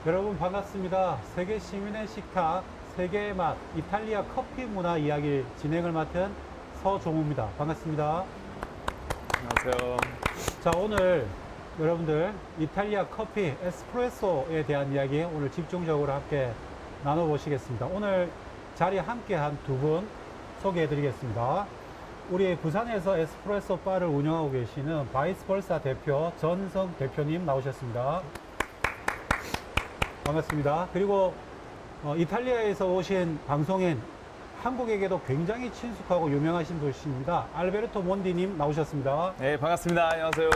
여러분 반갑습니다. 세계 시민의 식탁, 세계의 맛, 이탈리아 커피 문화 이야기 진행을 맡은 서종우입니다. 반갑습니다. 안녕하세요. 자, 오늘 여러분들 이탈리아 커피 에스프레소에 대한 이야기 오늘 집중적으로 함께 나눠보시겠습니다. 오늘 자리에 함께한 두 분 소개해드리겠습니다. 우리 부산에서 에스프레소 바를 운영하고 계시는 바이스벌사 대표 전성 대표님 나오셨습니다. 반갑습니다. 그리고 이탈리아에서 오신 방송인, 한국에게도 굉장히 친숙하고 유명하신 분이십니다. 알베르토 몬디님 나오셨습니다. 네, 반갑습니다. 안녕하세요.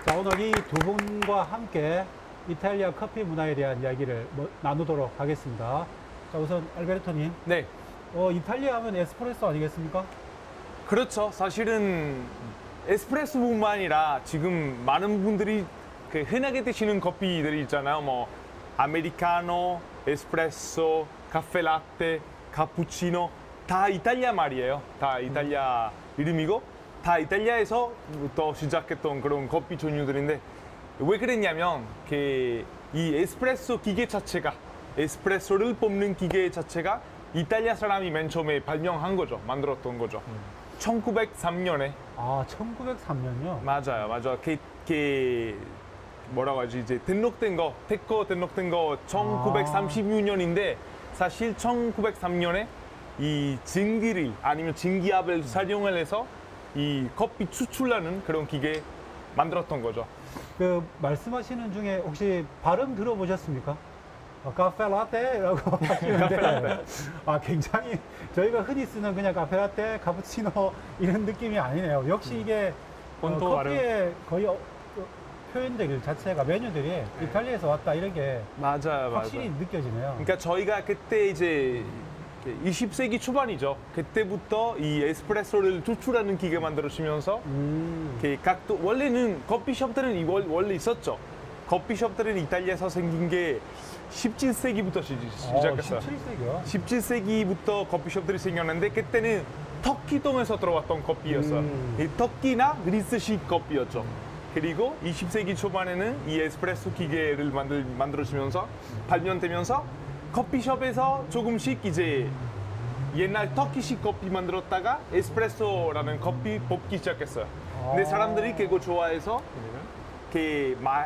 자, 오늘 이 두 분과 함께 이탈리아 커피 문화에 대한 이야기를 나누도록 하겠습니다. 자, 우선 알베르토님, 네, 이탈리아 하면 에스프레소 아니겠습니까? 그렇죠. 사실은 에스프레소뿐만 아니라 지금 많은 분들이 그 흔하게 드시는 커피들이 있잖아요. 뭐 아메리카노, 에스프레소, 카페 라떼, 카푸치노 다 이탈리아 말이에요. 다 이탈리아 이름이고 다 이탈리아에서부터 시작했던 그런 커피 종류들인데 왜 그랬냐면 이 에스프레소 기계 자체가 에스프레소를 뽑는 기계 자체가 이탈리아 사람이 맨 처음에 발명한 거죠. 만들었던 거죠. 1903년에. 아, 1903년요? 맞아요. 뭐라고 하지? 이제 등록된 거 1936년인데 사실 1903년에 이 증기를 아니면 증기압을 사용을 해서 이 커피 추출하는 그런 기계 만들었던 거죠. 그 말씀하시는 중에 혹시 발음 들어보셨습니까? 카페 라떼라고 하시는데 굉장히 저희가 흔히 쓰는 그냥 카페 라떼, 카푸치노 이런 느낌이 아니네요. 역시 이게 본토 커피의 거의 표현들 자체가 메뉴들이 이탈리아에서 왔다 이런 게 맞아요. 확실히 느껴지네요. 그러니까 저희가 그때 이제 20세기 초반이죠. 그때부터 이 에스프레소를 추출하는 기계 만들어지면서 각도 원래는 커피숍들은 원래 있었죠. 커피숍들은 이탈리아에서 생긴 게 17세기부터 시작했어요. 17세기요? 17세기부터 커피숍들이 생겼는데 그때는 터키동에서 들어왔던 커피였어요. 이 터키나 그리스식 커피였죠. 그리고 20세기 초반에는 이 에스프레소 기계를 만들어지면서 발명되면서 커피숍에서 조금씩 이제 옛날 터키식 커피 만들었다가 에스프레소라는 커피 뽑기 시작했어요. 근데 사람들이 그거 좋아해서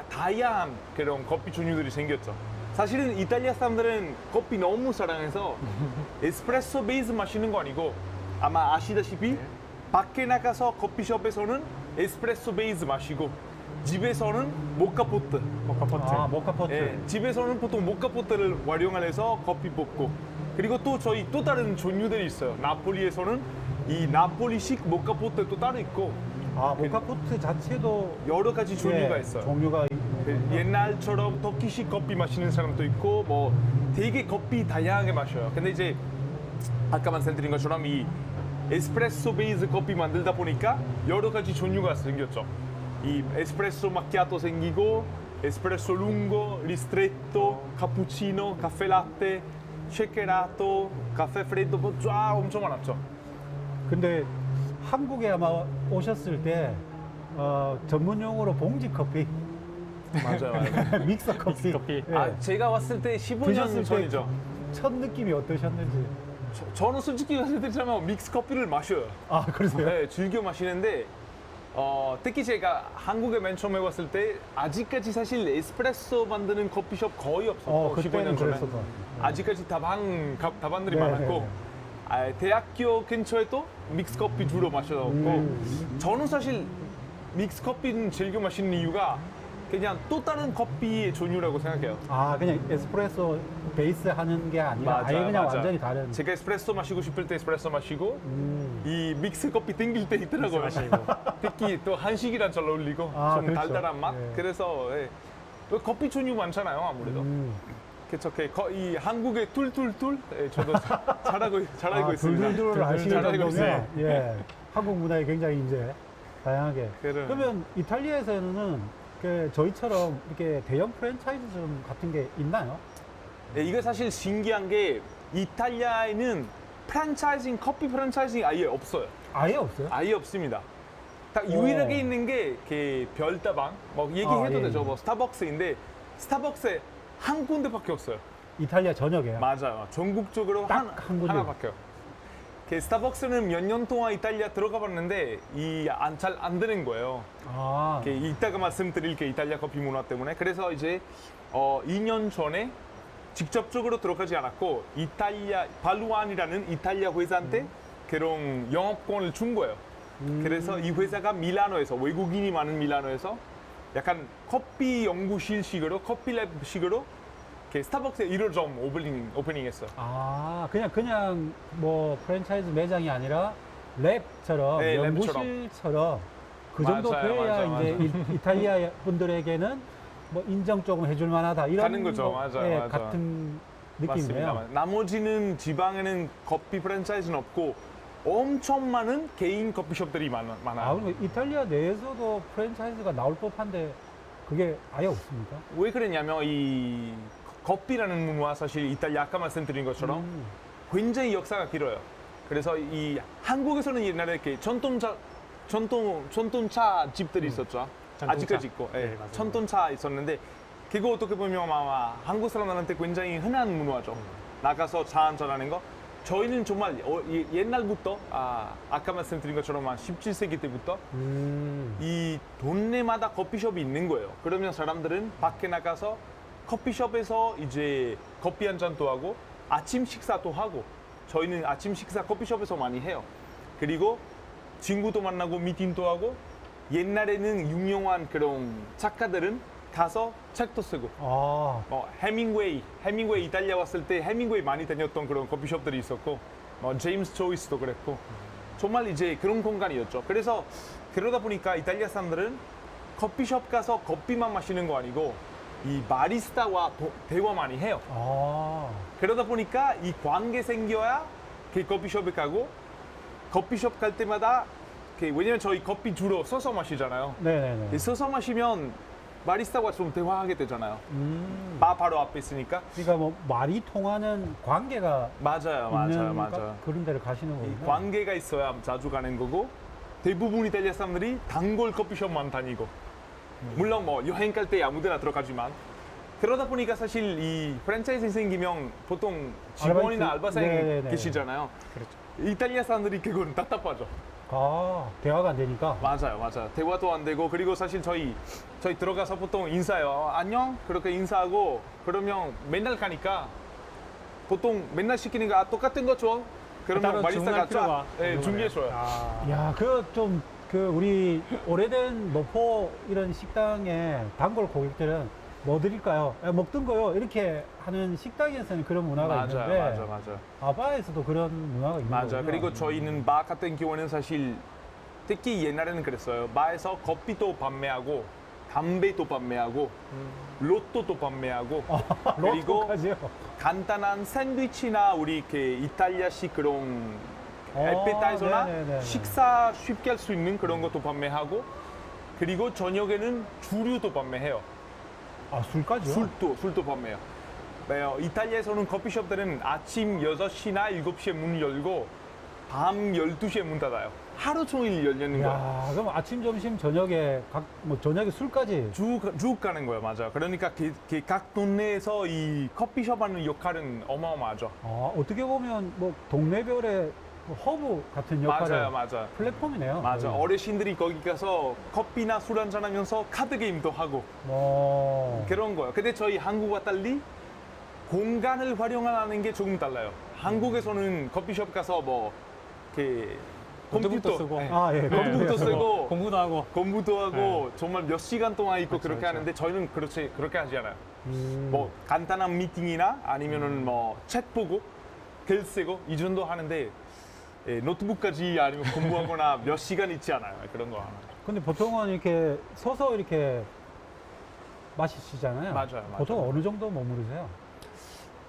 다양한 그런 커피 종류들이 생겼죠. 사실은 이탈리아 사람들은 커피 너무 사랑해서 에스프레소 베이스 마시는 거 아니고 아마 아시다시피 밖에 나가서 커피숍에서는 에스프레소 베이스 마시고 집에서는 모카포트. 모카포트. 예, 집에서는 보통 모카포트를 활용해서 커피 뽑고 그리고 또 저희 또 다른 종류들이 있어요. 나폴리에서는 이 나폴리식 모카포트 또 따로 있고 모카포트 자체도 여러 가지 종류가 있어요. 종류가 옛날처럼 터키식 커피 마시는 사람도 있고 뭐 되게 커피 다양하게 마셔요. 근데 이제 아까 말씀드린 것처럼 이 에스프레소 베이스 커피 만들다 보니까 여러 가지 종류가 생겼죠. 이 에스프레소 마키아토 생기고 에스프레소 룽고, 리스트레토, 카푸치노, 카페 라떼, 쉐케라토, 카페 프레도 뭐 쫙 엄청 많았죠. 근데 한국에 아마 오셨을 때 전문 용어로 봉지 커피, 맞아요. 믹서 커피. 예. 제가 왔을 때 15년 드셨을 전이죠. 때 첫 느낌이 어떠셨는지. 저는 솔직히 말씀드리자면 믹스 커피를 마셔요. 그러세요? 네, 즐겨 마시는데 특히 제가 한국에 맨 처음에 왔을 때 아직까지 사실 에스프레소 만드는 커피숍 거의 없었고 그때는 15년 전에 그랬었던 것 같아요. 아직까지 다반들이 네, 많았고 네, 대학교 근처에도 믹스 커피 주로 마셨고 저는 사실 믹스 커피는 즐겨 마시는 이유가 그냥 또 다른 커피의 종류라고 생각해요. 그냥 에스프레소 베이스 하는 게 아니라 아예 그냥 완전히 다른. 제가 에스프레소 마시고 싶을 때 에스프레소 마시고 이 믹스 커피 땡길 때 있더라고요. 특히 또 한식이랑 잘 어울리고 좀 그렇죠. 달달한 맛. 예. 그래서 커피 종류 많잖아요, 아무래도. 그렇죠. 이 한국의 툴툴툴 저도 잘 알고 있습니다. 둘둘둘을 아시는 잘 알고 있어요. 정도면 한국 문화에 굉장히 이제 다양하게. 그래. 그러면 이탈리아에서는 저희처럼 이렇게 대형 프랜차이즈점 같은 게 있나요? 이거 사실 신기한 게 이탈리아에는 커피 프랜차이징 아예 없어요. 아예 없어요? 아예 없습니다. 딱 유일하게 있는 게 별다방, 뭐 얘기해도 예, 되죠. 예. 뭐 스타벅스인데 스타벅스에 한 군데밖에 없어요. 이탈리아 전역에요. 맞아요. 전국적으로 딱한 군데. 하나밖에요. 스타벅스는 몇 년 동안 이탈리아 들어가 봤는데 잘 안 되는 거예요. 아, 이따가 말씀드릴게요. 이탈리아 커피 문화 때문에. 그래서 이제 2년 전에 직접적으로 들어가지 않았고 이탈리아 발루안이라는 이탈리아 회사한테 그런 영업권을 준 거예요. 그래서 이 회사가 밀라노에서 외국인이 많은 밀라노에서 약간 커피 연구실식으로 커피랩식으로 스타벅스의 1호점 오프닝했어요. 아, 그냥 뭐 프랜차이즈 매장이 아니라 랩처럼 네, 연구실처럼 그 정도 맞아요, 돼야 맞아요, 이제 이탈리아 분들에게는 뭐 인정 조금 해줄 만하다 이런 가는 거죠. 맞아요, 맞아요. 같은 느낌이네요. 맞습니다. 나머지는 지방에는 커피 프랜차이즈는 없고 엄청 많은 개인 커피숍들이 많아요. 아, 그리고 이탈리아 내에서도 프랜차이즈가 나올 법한데 그게 아예 없습니까? 왜 그랬냐면 이 커피라는 문화 사실 이탈리아 아까 말씀드린 것처럼 굉장히 역사가 길어요. 그래서 이 한국에서는 옛날에 이렇게 전통차 집들이 있었죠. 전통차. 아직까지 있고 네, 예, 맞아요. 전통차 있었는데 그거 어떻게 보면 아마 한국 사람들한테 굉장히 흔한 문화죠. 나가서 차 한잔하는 거. 저희는 정말 옛날부터 아까 말씀드린 것처럼 한 17세기 때부터 이 동네마다 커피숍이 있는 거예요. 그러면 사람들은 밖에 나가서 커피숍에서 이제 커피 한 잔도 하고 아침 식사도 하고 저희는 아침 식사 커피숍에서 많이 해요. 그리고 친구도 만나고 미팅도 하고 옛날에는 유명한 그런 작가들은 가서 책도 쓰고 아, 해밍웨이 이탈리아 왔을 때 해밍웨이 많이 다녔던 그런 커피숍들이 있었고 제임스 조이스도 그랬고 정말 이제 그런 공간이었죠. 그래서 그러다 보니까 이탈리아 사람들은 커피숍 가서 커피만 마시는 거 아니고 이 바리스타와 대화 많이 해요. 아, 그러다 보니까 이 관계 생겨야 그 커피숍에 가고 커피숍 갈 때마다 왜냐면 저희 커피 주로 써서 마시잖아요. 네네네. 이 써서 마시면 바리스타와 좀 대화하게 되잖아요. 바 바로 앞에 있으니까. 그러니까 뭐 말이 통하는 관계가 맞아요. 있는 그런 데를 가시는 이 거군요. 관계가 있어야 자주 가는 거고 대부분 이탈리아 사람들이 단골 커피숍만 다니고 물론 뭐 여행 갈 때 아무데나 들어가지만 그러다 보니까 사실 이 프랜차이즈 생기면 보통 직원이나 아르바이트? 알바생 네네네. 계시잖아요. 그렇죠. 이탈리아 사람들이 그건 답답하죠. 아, 대화가 안 되니까. 맞아요. 대화도 안 되고 그리고 사실 저희 들어가서 보통 인사해요. 안녕 그렇게 인사하고 그러면 맨날 가니까 보통 맨날 시키는 거 똑같은 거 줘. 그러면 따로 바리스타가 주문할 필요가 준비해줘요. 아, 야, 우리 오래된 노포 이런 식당에 단골 고객들은 뭐 드릴까요? 먹던 거요. 이렇게 하는 식당에서는 그런 문화가 있는데 맞아요. 바에서도 그런 문화가 있는 거군요. 그리고 저희는 바 같은 경우는 사실 특히 옛날에는 그랬어요. 바에서 커피도 판매하고 담배도 판매하고 로또도 판매하고 그리고 로또까지요. 간단한 샌드위치나 우리 이탈리아식 그런 에피타이저나 네네네. 식사 쉽게 할 수 있는 그런 것도 판매하고 그리고 저녁에는 주류도 판매해요. 아, 술까지요? 술도 판매해요. 이탈리아에서는 커피숍들은 아침 6시나 7시에 문 열고 밤 12시에 문 닫아요. 하루 종일 열리는 거예요. 야, 그럼 아침, 점심, 저녁에 저녁에 술까지. 쭉 가는 거예요. 맞아요. 그러니까 각 동네에서 이 커피숍 하는 역할은 어마어마하죠. 아, 어떻게 보면 뭐 동네별의 허브 같은 역할을 맞아요. 플랫폼이네요. 맞아. 거의. 어르신들이 거기 가서 커피나 술 한잔 하면서 카드 게임도 하고 그런 거예요. 근데 저희 한국과 달리 공간을 활용하는 게 조금 달라요. 한국에서는 커피숍 가서 노트북도 쓰고. 아, 예. 컴퓨터 쓰고 공부도 하고. 공부도 하고 정말 몇 시간 동안 있고 그렇죠, 그렇게 그렇죠. 하는데 저희는 그렇게 하지 않아요. 음. 간단한 미팅이나 아니면은 책 보고 글 쓰고 이 정도 하는데 노트북까지 아니면 공부하거나 몇 시간 있지 않아요. 그런 거. 근데 보통은 이렇게 서서 이렇게 마시시잖아요. 맞아요. 보통 어느 정도 머무르세요?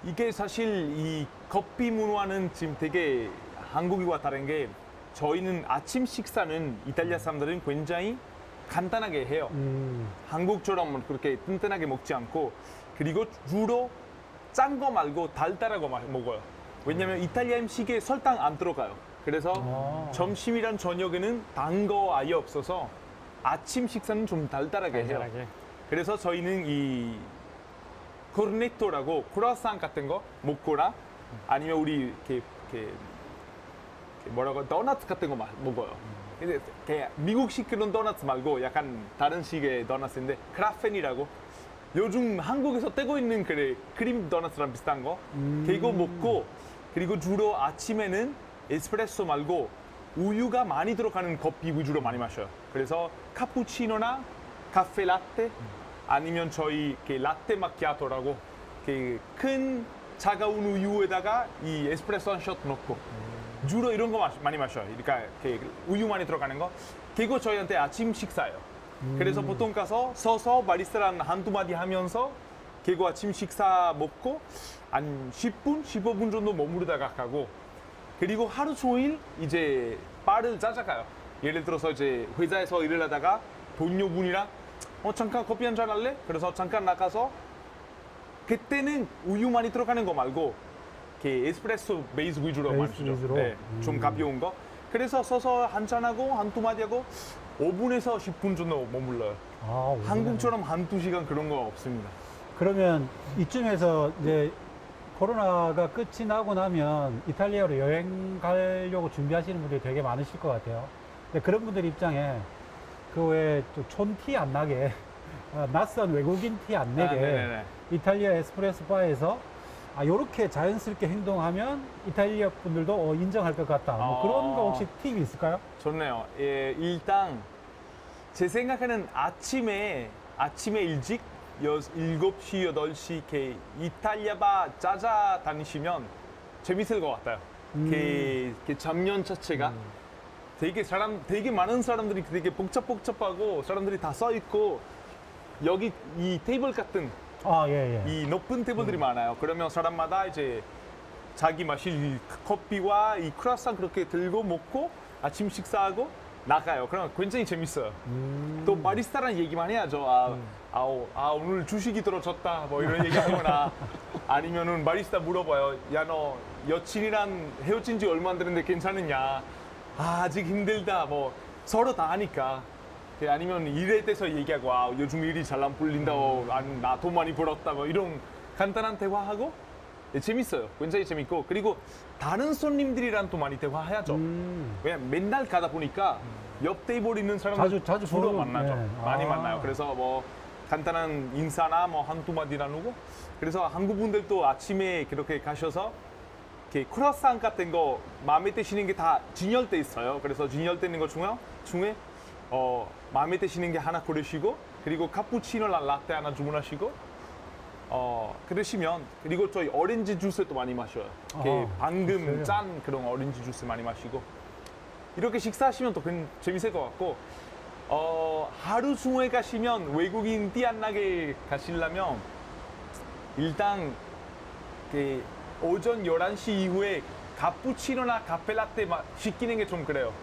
이게 사실 이 커피 문화는 지금 되게 한국과 다른 게 저희는 아침 식사는 이탈리아 사람들은 굉장히 간단하게 해요. 한국처럼 그렇게 튼튼하게 먹지 않고 그리고 주로 짠 거 말고 달달하고 먹어요. 왜냐면 이탈리아 음식에 설탕 안 들어가요. 그래서 점심이랑 저녁에는 단 거 아예 없어서 아침 식사는 좀 달달하게 해요. 간단하게. 그래서 저희는 이 코르네토라고 크루아상 같은 거 먹거나 아니면 우리 이렇게 뭐라고 도넛 같은 거 먹어요. 근데 미국식 그런 도넛 말고 약간 다른 식의 도넛인데 크라펜이라고 요즘 한국에서 떼고 있는 크림 도넛이랑 비슷한 거 그거 먹고 그리고 주로 아침에는 에스프레소 말고 우유가 많이 들어가는 커피 위주로 많이 마셔요. 그래서 카푸치노나 카페 라떼 아니면 저희 라떼 마키아토라고 큰 차가운 우유에다가 이 에스프레소 한 샷 넣고 주로 이런 거 많이 마셔요. 그러니까 우유 많이 들어가는 거. 그거 저희한테 아침 식사예요. 그래서 보통 가서 서서 바리스타랑 한두 마디 하면서 그거 아침 식사 먹고 한 10분, 15분 정도 머무르다가 가고 그리고 하루 종일 이제 바를 찾아가요. 예를 들어서 이제 회사에서 일을 하다가 동료분이랑 잠깐 커피 한잔 할래? 그래서 잠깐 나가서 그때는 우유 많이 들어가는 거 말고 에스프레소 베이스 위주로 베이스 마시죠. 위주로? 네, 좀 가벼운 거. 그래서 서서 한잔하고 한두 마디 하고 5분에서 10분 정도 머물러요. 아, 한국처럼 한두 시간 그런 거 없습니다. 그러면 이쯤에서 이제 코로나가 끝이 나고 나면 이탈리아로 여행 가려고 준비하시는 분들이 되게 많으실 것 같아요. 근데 그런 분들 입장에 그 외에 촌티 안 나게 낯선 외국인 티 안 내게 네네네. 이탈리아 에스프레소 바에서 요렇게 자연스럽게 행동하면 이탈리아 분들도 인정할 것 같다. 뭐 그런 거 혹시 팁이 있을까요? 좋네요. 예, 일단 제 생각에는 아침에 일찍 7시, 8시 이렇게 이탈리아 바 찾아다니시면 재밌을 것 같아요. 그 장면 자체가 되게 많은 사람들이 되게 복잡하고 사람들이 다 써 있고 여기 이 테이블 같은 예. 이 높은 테이블들이 많아요. 그러면 사람마다 이제 자기 마실 커피와 이 크루아상 그렇게 들고 먹고 아침 식사하고 나가요. 그러면 굉장히 재밌어요. 또 바리스타랑 얘기만 해야죠. 오늘 주식이 떨어졌다. 뭐 이런 얘기하거나 아니면은 바리스타 물어봐요. 야, 너 여친이랑 헤어진 지 얼마 안 됐는데 괜찮으냐? 아직 힘들다. 뭐 서로 다 하니까. 아니면 일에 대해서 얘기하고 요즘 일이 잘 안 풀린다. 나 돈 많이 벌었다. 뭐 이런 간단한 대화하고 재밌어요. 굉장히 재밌고 그리고 다른 손님들이랑 또 많이 대화해야죠. 왜냐면 맨날 가다 보니까 옆 테이블 있는 사람들 자주 주로 보는, 만나죠. 네. 많이 만나요. 그래서 뭐 간단한 인사나 뭐 한두 마디 나누고 그래서 한국 분들도 아침에 그렇게 가셔서 이렇게 크루아상 같은 거 마음에 드시는 게 다 진열돼 있어요. 그래서 진열돼 있는 거 중에 마음에 드시는 게 하나 고르시고 그리고 카푸치노랑 라떼 하나 주문하시고 그러시면 그리고 저희 오렌지 주스도 많이 마셔요. 방금 주스요? 짠 그런 오렌지 주스 많이 마시고 이렇게 식사하시면 또 재밌을 것 같고 하루 중에 가시면 외국인 티 안 나게 가시려면 일단 오전 11시 이후에 카푸치노나 카페라떼 시키는 게 좀 그래요.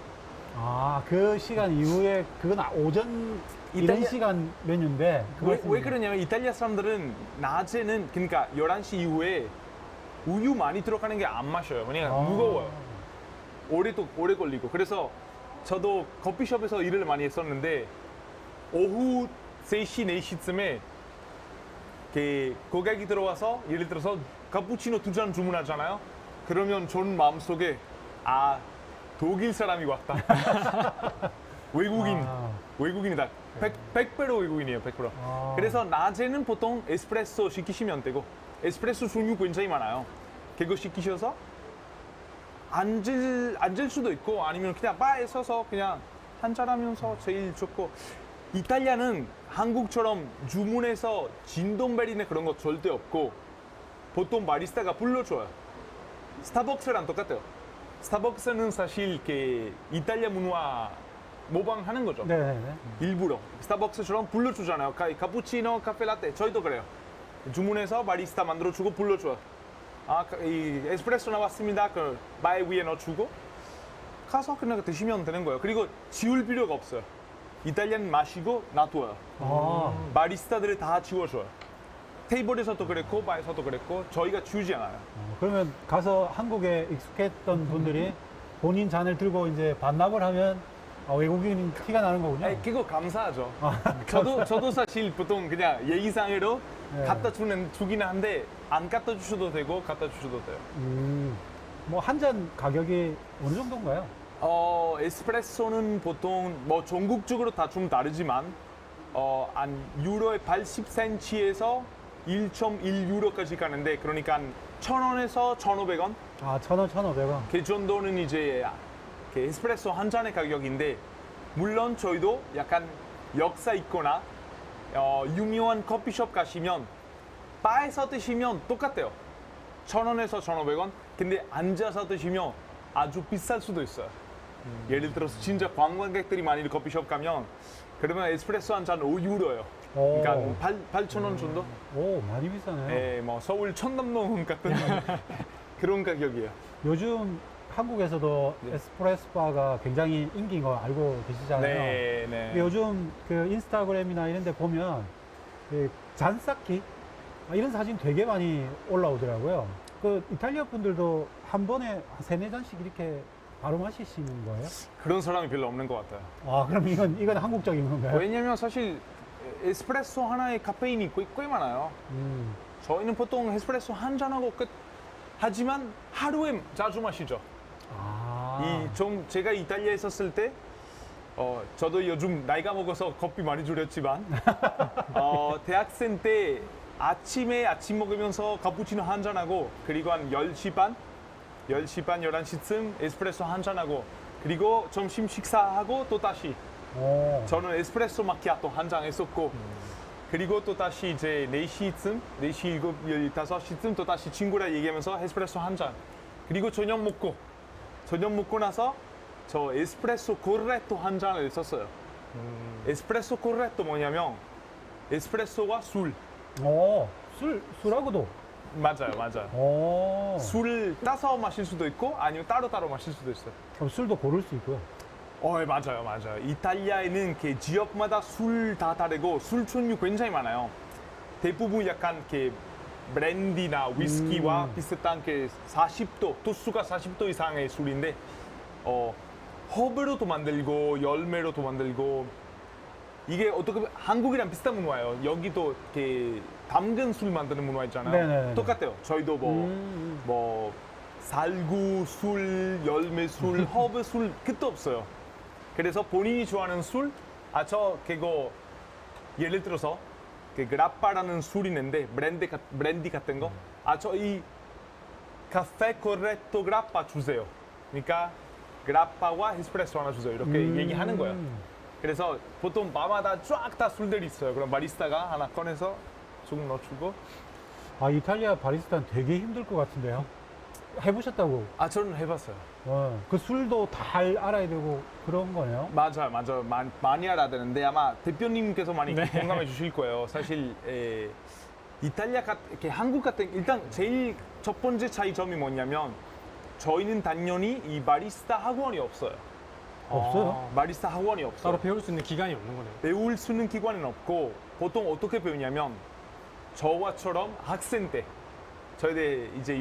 그 시간 이후에 그건 오전 이런 이탈리아- 시간 메뉴인데 왜 그러냐면 이탈리아 사람들은 낮에는 그러니까 11시 이후에 우유 많이 들어가는 게 안 마셔요. 왜냐면 무거워요. 오래 걸리고. 그래서 저도 커피숍에서 일을 많이 했었는데 오후 3시, 4시쯤에 고객이 들어와서 예를 들어서 카푸치노 2잔 주문하잖아요. 그러면 전 마음속에 독일 사람이 왔다. 외국인이다. 100% 외국인이에요, 100%. 그래서 낮에는 보통 에스프레소 시키시면 되고, 에스프레소 종류 굉장히 많아요. 그거 시키셔서 앉을 수도 있고, 아니면 그냥 바에 서서 그냥 한잔하면서 제일 좋고, 이탈리아는 한국처럼 주문해서 진동벨이나 그런 거 절대 없고, 보통 바리스타가 불러줘요. 스타벅스랑 똑같아요. 스타벅스는 사실 이탈리아 문화 모방하는 거죠. 네네네. 일부러 스타벅스처럼 불러주잖아요. 카푸치노, 카페라떼 저희도 그래요. 주문해서 바리스타 만들어주고 불러줘요. 이 에스프레소 나왔습니다. 그 바에 위에 넣어주고 가서 그냥 드시면 되는 거예요. 그리고 지울 필요가 없어요. 이탈리안 마시고 놔둬요. 바리스타들이 다 지워줘요. 테이블에서도 그랬고 바에서도 그랬고 저희가 지우지 않아요. 그러면 가서 한국에 익숙했던 분들이 본인 잔을 들고 이제 반납을 하면 외국인 티가 나는 거군요. 그거 감사하죠. 저도 사실 보통 그냥 예의상으로 네. 주긴 한데 안 갖다 주셔도 되고 갖다 주셔도 돼요. 뭐 한 잔 가격이 어느 정도인가요? 에스프레소는 보통 뭐 전국적으로 다 좀 다르지만 한 유로에 80센치에서 1.1유로까지 가는데 그러니까 한 1,000원에서 1,500원 아, 1,000원, 1,500원. 그 정도는 이제 그 에스프레소 한 잔의 가격인데 물론 저희도 약간 역사 있거나 유명한 커피숍 가시면 바에서 드시면 똑같아요. 1,000원에서 1,500원. 근데 앉아서 드시면 아주 비쌀 수도 있어요. 예를 들어서 진짜 관광객들이 많이 커피숍 가면 그러면 에스프레소 한 잔 5유로예요. 그러니까 8,000원 정도? 오, 많이 비싸네요. 네, 뭐 서울 천남동 같은 그런 가격이에요. 요즘 한국에서도 네. 에스프레소 바가 굉장히 인기인 거 알고 계시잖아요. 네, 네. 근데 요즘 그 인스타그램이나 이런 데 보면 그 잔 쌓기 이런 사진 되게 많이 올라오더라고요. 그 이탈리아 분들도 한 번에 한 3-4잔씩 이렇게 바로 마시시는 거예요? 그런 사람이 별로 없는 것 같아요. 아, 그럼 이건 한국적인 건가요? 왜냐면 사실 에스프레소 하나에 카페인이 꽤 많아요. 저희는 보통 에스프레소 한 잔하고 끝. 하지만 하루에 자주 마시죠. 아, 제가 이탈리아에 있었을 때 저도 요즘 나이가 먹어서 커피 많이 줄였지만 대학생 때 아침에 아침 먹으면서 카푸치노 한 잔하고 그리고 한 10시 반, 11시쯤 에스프레소 한 잔하고 그리고 점심 식사하고 또 다시 오. 저는 에스프레소 마키아토 한 잔 했었고 그리고 또 다시 이제 4시쯤, 4시, 7, 5시쯤 또 다시 친구랑 얘기하면서 에스프레소 한 잔. 그리고 저녁 먹고 나서 저 에스프레소 코르레토 한 잔을 썼어요. 에스프레소 코르레토 뭐냐면 에스프레소와 술. 오, 술하고도. 맞아요. 오. 술을 따서 마실 수도 있고 아니면 따로따로 마실 수도 있어요. 그럼 술도 고를 수 있고요. 맞아요. 이탈리아에는 그 지역마다 술 다 다르고 술 종류 굉장히 많아요. 대부분 약간 그 브랜디나 위스키와 비슷한 그 40도, 도수가 40도 이상의 술인데 허브로도 만들고 열매로도 만들고 이게 어떻게 보면 한국이랑 비슷한 문화예요. 여기도 그 담근 술 만드는 문화 있잖아요. 네네네. 똑같아요. 저희도 뭐 살구 술, 열매 술, 허브 술 끝도 없어요. 그래서 본인이 좋아하는 술, 그거 예를 들어서 그 그라파라는 술이 있는데 브랜디 같은 거, 저 이 카페 코레토 그라파 주세요. 그러니까 그라파와 에스프레소 하나 주세요. 이렇게 얘기하는 거예요. 그래서 보통 밤마다 쫙 다 술들이 있어요. 그럼 바리스타가 하나 꺼내서 쭉 넣어주고. 아, 이탈리아 바리스타는 되게 힘들 것 같은데요? 해보셨다고? 저는 해봤어요. 그 술도 다 알아야 되고 그런 거네요? 맞아요. 많이 알아야 되는데 아마 대표님께서 많이 공감해 주실 거예요. 사실 이렇게 한국 같은 일단 제일 첫 번째 차이점이 뭐냐면 저희는 당연히 이 바리스타 학원이 없어요. 없어요? 바리스타 학원이 없어요. 따로 배울 수 있는 기간이 없는 거네요. 배울 수 있는 기관은 없고 보통 어떻게 배우냐면 저와처럼 학생 때 저희 이제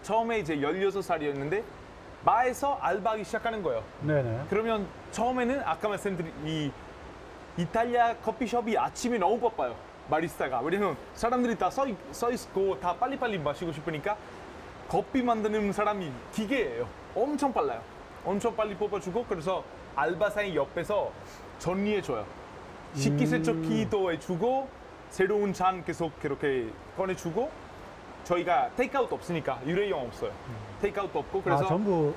처음에 이제 16살이었는데 바에서 알바하기 시작하는 거예요. 네네. 그러면 처음에는 아까 말씀드린 이 이탈리아 커피숍이 아침에 너무 바빠요. 바리스타가. 왜냐면 사람들이 다 서 있고 다 빨리빨리 마시고 싶으니까 커피 만드는 사람이 기계예요. 엄청 빨라요. 엄청 빨리 뽑아주고 그래서 알바생이 옆에서 정리해줘요. 식기세척기도 해주고 새로운 잔 계속 그렇게 꺼내주고 저희가 테이크아웃 없으니까 일회용 없어요. 테이크아웃 없고 그래서 전부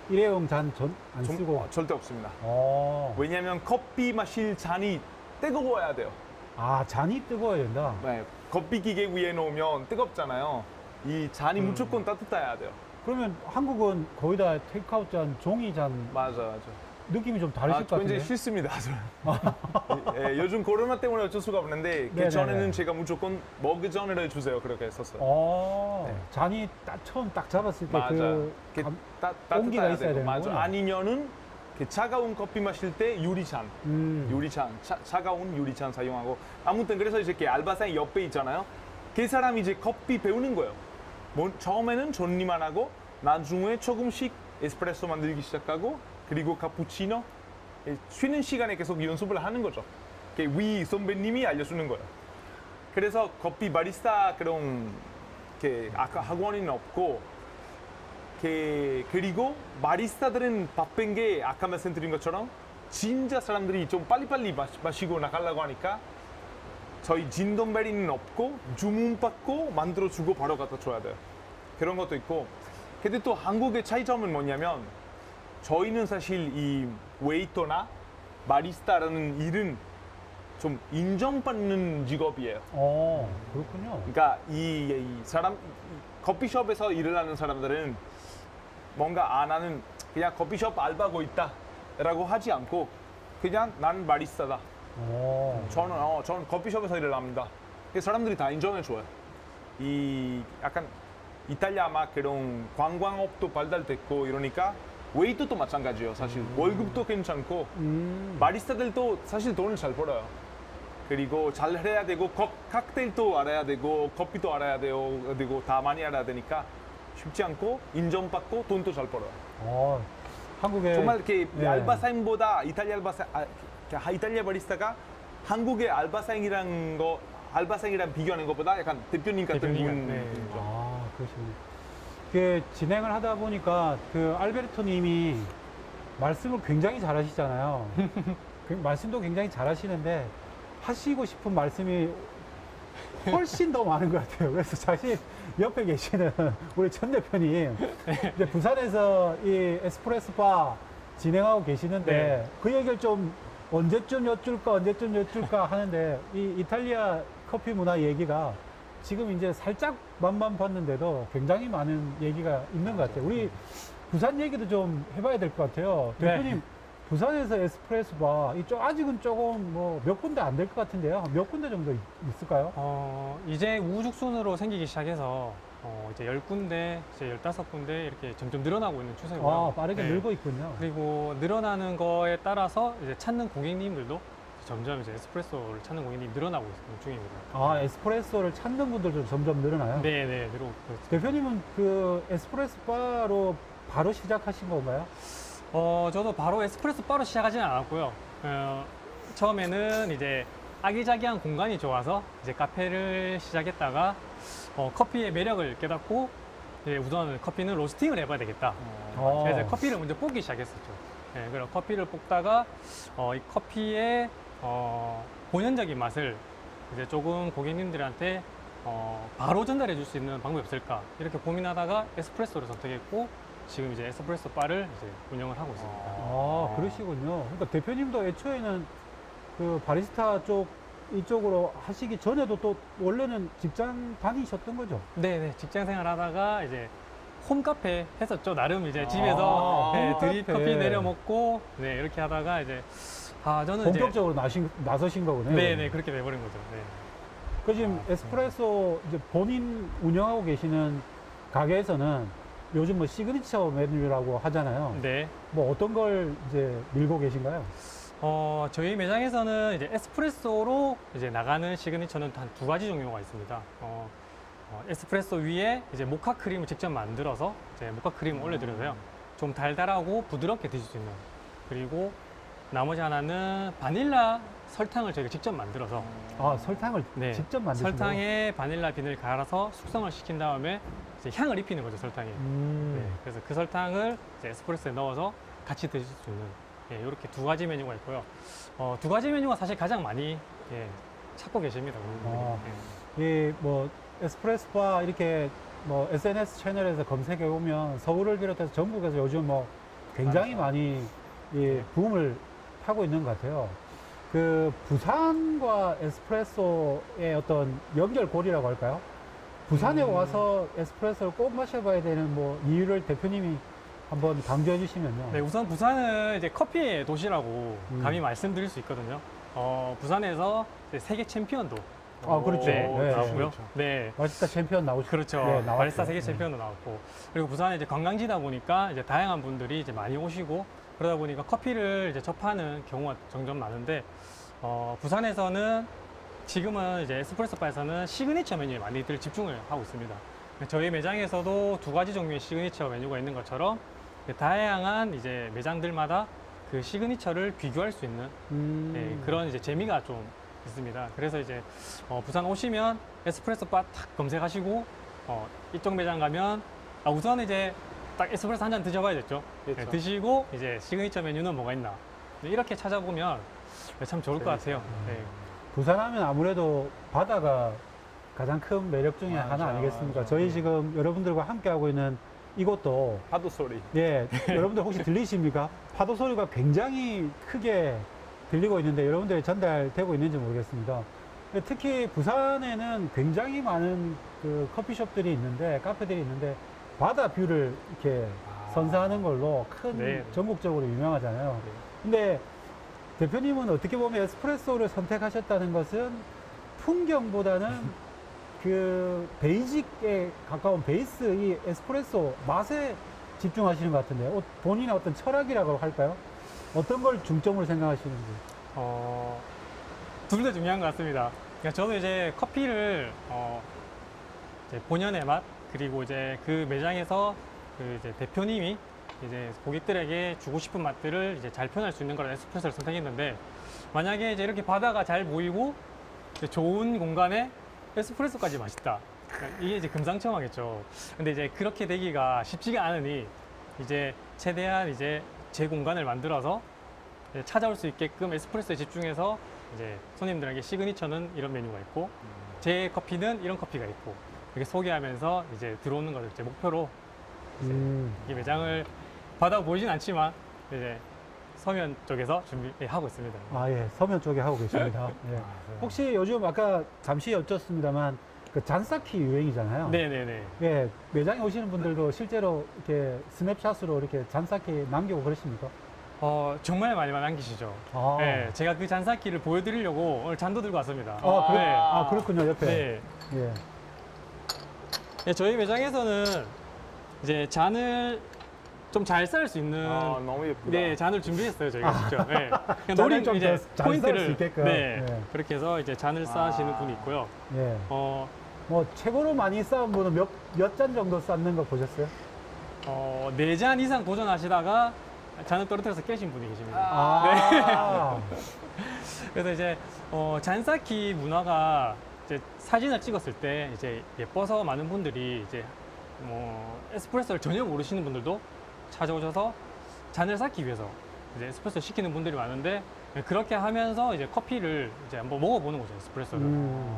일회용 잔 안 쓰고. 절대 없습니다. 어. 왜냐하면 커피 마실 잔이 뜨거워야 돼요. 아, 잔이 뜨거워야 된다? 네, 커피 기계 위에 놓으면 뜨겁잖아요. 이 잔이 무조건 따뜻해야 돼요. 그러면 한국은 거의 다 테이크아웃 잔, 종이 잔 맞아. 느낌이 좀 다르실 것 같은데? 굉장히 싫습니다. 요즘 코로나 때문에 어쩔 수가 없는데 그 네네네. 전에는 제가 무조건 먹기 전에 해주세요. 그렇게 했었어요. 네. 잔이 처음 딱 잡았을 때 맞아. 그 온기가 따뜻해야 있어야 되고. 되는 맞아. 거구나. 아니면은 그 차가운 커피 마실 때 유리잔, 차가운 유리잔 사용하고 아무튼 그래서 이제 이렇게 알바생 옆에 있잖아요. 그 사람이 이제 커피 배우는 거예요. 처음에는 정리만 하고 나중에 조금씩 에스프레소 만들기 시작하고 그리고 카푸치노 쉬는 시간에 계속 연습을 하는 거죠. 위 선배님이 알려주는 거예요. 그래서 커피 바리스타 그런 아까 학원은 없고 그리고 바리스타들은 바쁜 게 아까 말씀드린 것처럼 진짜 사람들이 좀 빨리빨리 마시고 나가려고 하니까 저희 진동벨리는 없고 주문받고 만들어주고 바로 갖다 줘야 돼요. 그런 것도 있고. 근데 또 한국의 차이점은 뭐냐면 저희는 사실 이 웨이터나 바리스타라는 일은 좀 인정받는 직업이에요. 그렇군요. 그러니까 이 사람 커피숍에서 일을 하는 사람들은 뭔가 나는 그냥 커피숍 알바하고 있다라고 하지 않고 그냥 나는 바리스타다. 저는 커피숍에서 일을 합니다. 그래서 사람들이 다 인정해줘요. 이 약간 이탈리아 막 그런 관광업도 발달됐고 이러니까 웨이터도 마찬가지예요. 사실 월급도 괜찮고 바리스타들도 사실 돈을 잘 벌어요. 그리고 잘 해야 되고 칵테일도 알아야 되고 커피도 알아야 되고 다 많이 알아야 되니까 쉽지 않고 인정받고 돈도 잘 벌어요. 한국에 정말 이렇게 네. 알바생보다 이탈리아 이탈리아 바리스타가 한국의 알바생이란 비교하는 것보다 약간 대표님 같은 대표님 분. 네. 그러시군요. 이게 진행을 하다 보니까 그 알베르토 님이 말씀을 굉장히 잘하시잖아요. 말씀도 굉장히 잘하시는데 하시고 싶은 말씀이 훨씬 더 많은 것 같아요. 그래서 사실 옆에 계시는 우리 전 대표님 이제 부산에서 이 에스프레소 바 진행하고 계시는데 네. 그 얘기를 좀 언제쯤 여쭐까 하는데 이 이탈리아 커피 문화 얘기가 지금 이제 살짝 맛만 봤는데도 굉장히 많은 얘기가 있는 것 같아요. 우리 부산 얘기도 좀 해봐야 될 것 같아요. 네. 대표님, 부산에서 에스프레소 바, 아직은 조금 뭐 몇 군데 안 될 것 같은데요. 몇 군데 정도 있을까요? 이제 우후죽순으로 생기기 시작해서 이제 10군데, 이제 15군데 이렇게 점점 늘어나고 있는 추세고요. 빠르게 네. 늘고 있군요. 그리고 늘어나는 거에 따라서 이제 찾는 고객님들도 점점 이제 에스프레소를 찾는 고객님이 늘어나고 있는 중입니다. 에스프레소를 찾는 분들도 점점 늘어나요? 네, 늘어나고 있습니다. 대표님은 그 에스프레소 바로 바로 시작하신 건가요? 저도 바로 에스프레소 바로 시작하지는 않았고요. 처음에는 이제 아기자기한 공간이 좋아서 이제 카페를 시작했다가 커피의 매력을 깨닫고 이제 우선 커피는 로스팅을 해봐야 되겠다. 그래서 커피를 먼저 볶기 시작했었죠. 네, 그래서 커피를 볶다가 이 커피의 본연적인 맛을 이제 조금 고객님들한테 바로 전달해 줄 수 있는 방법이 없을까 이렇게 고민하다가 에스프레소를 선택했고 지금 이제 에스프레소 바를 이제 운영을 하고 있습니다. 그러시군요. 그러니까 대표님도 애초에는 그 바리스타 이쪽으로 하시기 전에도 또 원래는 직장 다니셨던 거죠? 네, 직장 생활 하다가 이제 홈카페 했었죠. 나름 이제 집에서 네, 드립 홈카페. 커피 내려 먹고 네, 이렇게 하다가 이제 저는 본격적으로 나서신 거군요. 네, 그렇게 돼버린 거죠. 네. 그 지금 에스프레소 이제 본인 운영하고 계시는 가게에서는 요즘 뭐 시그니처 메뉴라고 하잖아요. 네. 뭐 어떤 걸 이제 밀고 계신가요? 저희 매장에서는 이제 에스프레소로 이제 나가는 시그니처는 한 2가지 종류가 있습니다. 에스프레소 위에 이제 모카 크림을 직접 만들어서 이제 모카 크림을 올려드려서요. 좀 달달하고 부드럽게 드실 수 있는. 그리고 나머지 하나는 바닐라 설탕을 저희가 직접 만들어서 설탕을 네, 직접 만드신 거예요? 설탕에 바닐라 빈을 갈아서 숙성을 시킨 다음에 이제 향을 입히는 거죠, 설탕에. 네, 그래서 그 설탕을 이제 에스프레소에 넣어서 같이 드실 수 있는 이렇게 2가지 메뉴가 있고요. 2가지 메뉴가 사실 가장 많이 찾고 계십니다. 이 뭐 에스프레소 바 이렇게 뭐 SNS 채널에서 검색해 보면 서울을 비롯해서 전국에서 요즘 뭐 굉장히 많이 붐을 타고 있는 것 같아요. 그 부산과 에스프레소의 어떤 연결고리라고 할까요? 부산에 와서 에스프레소를 꼭 마셔봐야 되는 뭐 이유를 대표님이 한번 강조해 주시면요. 네, 우선 부산은 이제 커피의 도시라고 감히 말씀드릴 수 있거든요. 부산에서 이제 세계 챔피언도 그렇죠. 네, 네, 나오고요. 그렇죠. 네. 바리스타 챔피언 나오시죠. 그렇죠. 나왔죠. 바리스타 세계 챔피언도 나왔고. 그리고 부산은 이제 관광지다 보니까 이제 다양한 분들이 이제 많이 오시고 그러다 보니까 커피를 이제 접하는 경우가 점점 많은데, 부산에서는 지금은 이제 에스프레소 바에서는 시그니처 메뉴에 많이들 집중을 하고 있습니다. 저희 매장에서도 2가지 종류의 시그니처 메뉴가 있는 것처럼 다양한 이제 매장들마다 그 시그니처를 비교할 수 있는 그런 이제 재미가 좀 있습니다. 그래서 이제 부산 오시면 에스프레소 바 탁 검색하시고 이쪽 매장 가면 우선 이제 딱 에스프레소 한 잔 드셔봐야겠죠. 그렇죠. 네, 드시고 이제 시그니처 메뉴는 뭐가 있나 이렇게 찾아보면 참 좋을 것 같아요. 네. 부산하면 아무래도 바다가 가장 큰 매력 중에 맞아, 하나 아니겠습니까? 맞아. 저희 지금 여러분들과 함께 하고 있는 이곳도 파도 소리. 예, 여러분들 혹시 들리십니까? 파도 소리가 굉장히 크게 들리고 있는데 여러분들이 전달되고 있는지 모르겠습니다. 특히 부산에는 굉장히 많은 그 커피숍들이 있는데, 카페들이 있는데, 바다 뷰를 이렇게 선사하는 걸로 큰 네. 전국적으로 유명하잖아요. 근데 대표님은 어떻게 보면 에스프레소를 선택하셨다는 것은 풍경보다는 그 베이직에 가까운 베이스 이 에스프레소 맛에 집중하시는 것 같은데요. 본인의 어떤 철학이라고 할까요? 어떤 걸 중점으로 생각하시는지. 둘 다 중요한 것 같습니다. 그러니까 저도 이제 커피를 이제 본연의 맛 그리고 이제 그 매장에서 그 이제 대표님이 이제 고객들에게 주고 싶은 맛들을 이제 잘 표현할 수 있는 그런 에스프레소를 선택했는데 만약에 이제 이렇게 바다가 잘 보이고 이제 좋은 공간에 에스프레소까지 맛있다. 그러니까 이게 이제 금상첨화겠죠. 근데 이제 그렇게 되기가 쉽지가 않으니 이제 최대한 이제 제 공간을 만들어서 이제 찾아올 수 있게끔 에스프레소에 집중해서 이제 손님들에게 시그니처는 이런 메뉴가 있고 제 커피는 이런 커피가 있고 이렇게 소개하면서 이제 들어오는 것을 이제 목표로 이제 이 매장을 바다 보이진 않지만 이제 서면 쪽에서 준비하고 있습니다. 아, 예. 서면 쪽에 하고 계십니다. 예. 혹시 요즘 아까 잠시 여쭸습니다만 그 잔쌓기 유행이잖아요. 네네네. 예. 매장에 오시는 분들도 실제로 이렇게 스냅샷으로 이렇게 잔쌓기 남기고 그러십니까? 정말 많이 남기시죠. 아. 네, 제가 그 잔쌓기를 보여드리려고 오늘 잔도 들고 왔습니다. 그래? 네. 아, 그렇군요. 옆에. 네. 예. 네, 저희 매장에서는 이제 잔을 좀 잘 쌀 수 있는 너무 예쁘다. 네, 잔을 준비했어요, 저희가 직접. 네. 잔을 노린 좀 이제 더 잘 쌀 수 있게끔. 네, 네. 그렇게 해서 이제 잔을 쌓으시는 분이 있고요. 예. 어, 뭐 최고로 많이 쌓은 분은 몇 잔 정도 쌓는 거 보셨어요? 4잔 이상 도전하시다가 잔을 떨어뜨려서 깨신 분이 계십니다. 아. 그래서 이제 잔 쌓기 문화가 이제 사진을 찍었을 때 이제 예뻐서 많은 분들이 이제 에스프레소를 전혀 모르시는 분들도 찾아오셔서 잔을 쌓기 위해서 이제 에스프레소 시키는 분들이 많은데 그렇게 하면서 이제 커피를 이제 한번 먹어보는 거죠, 에스프레소를.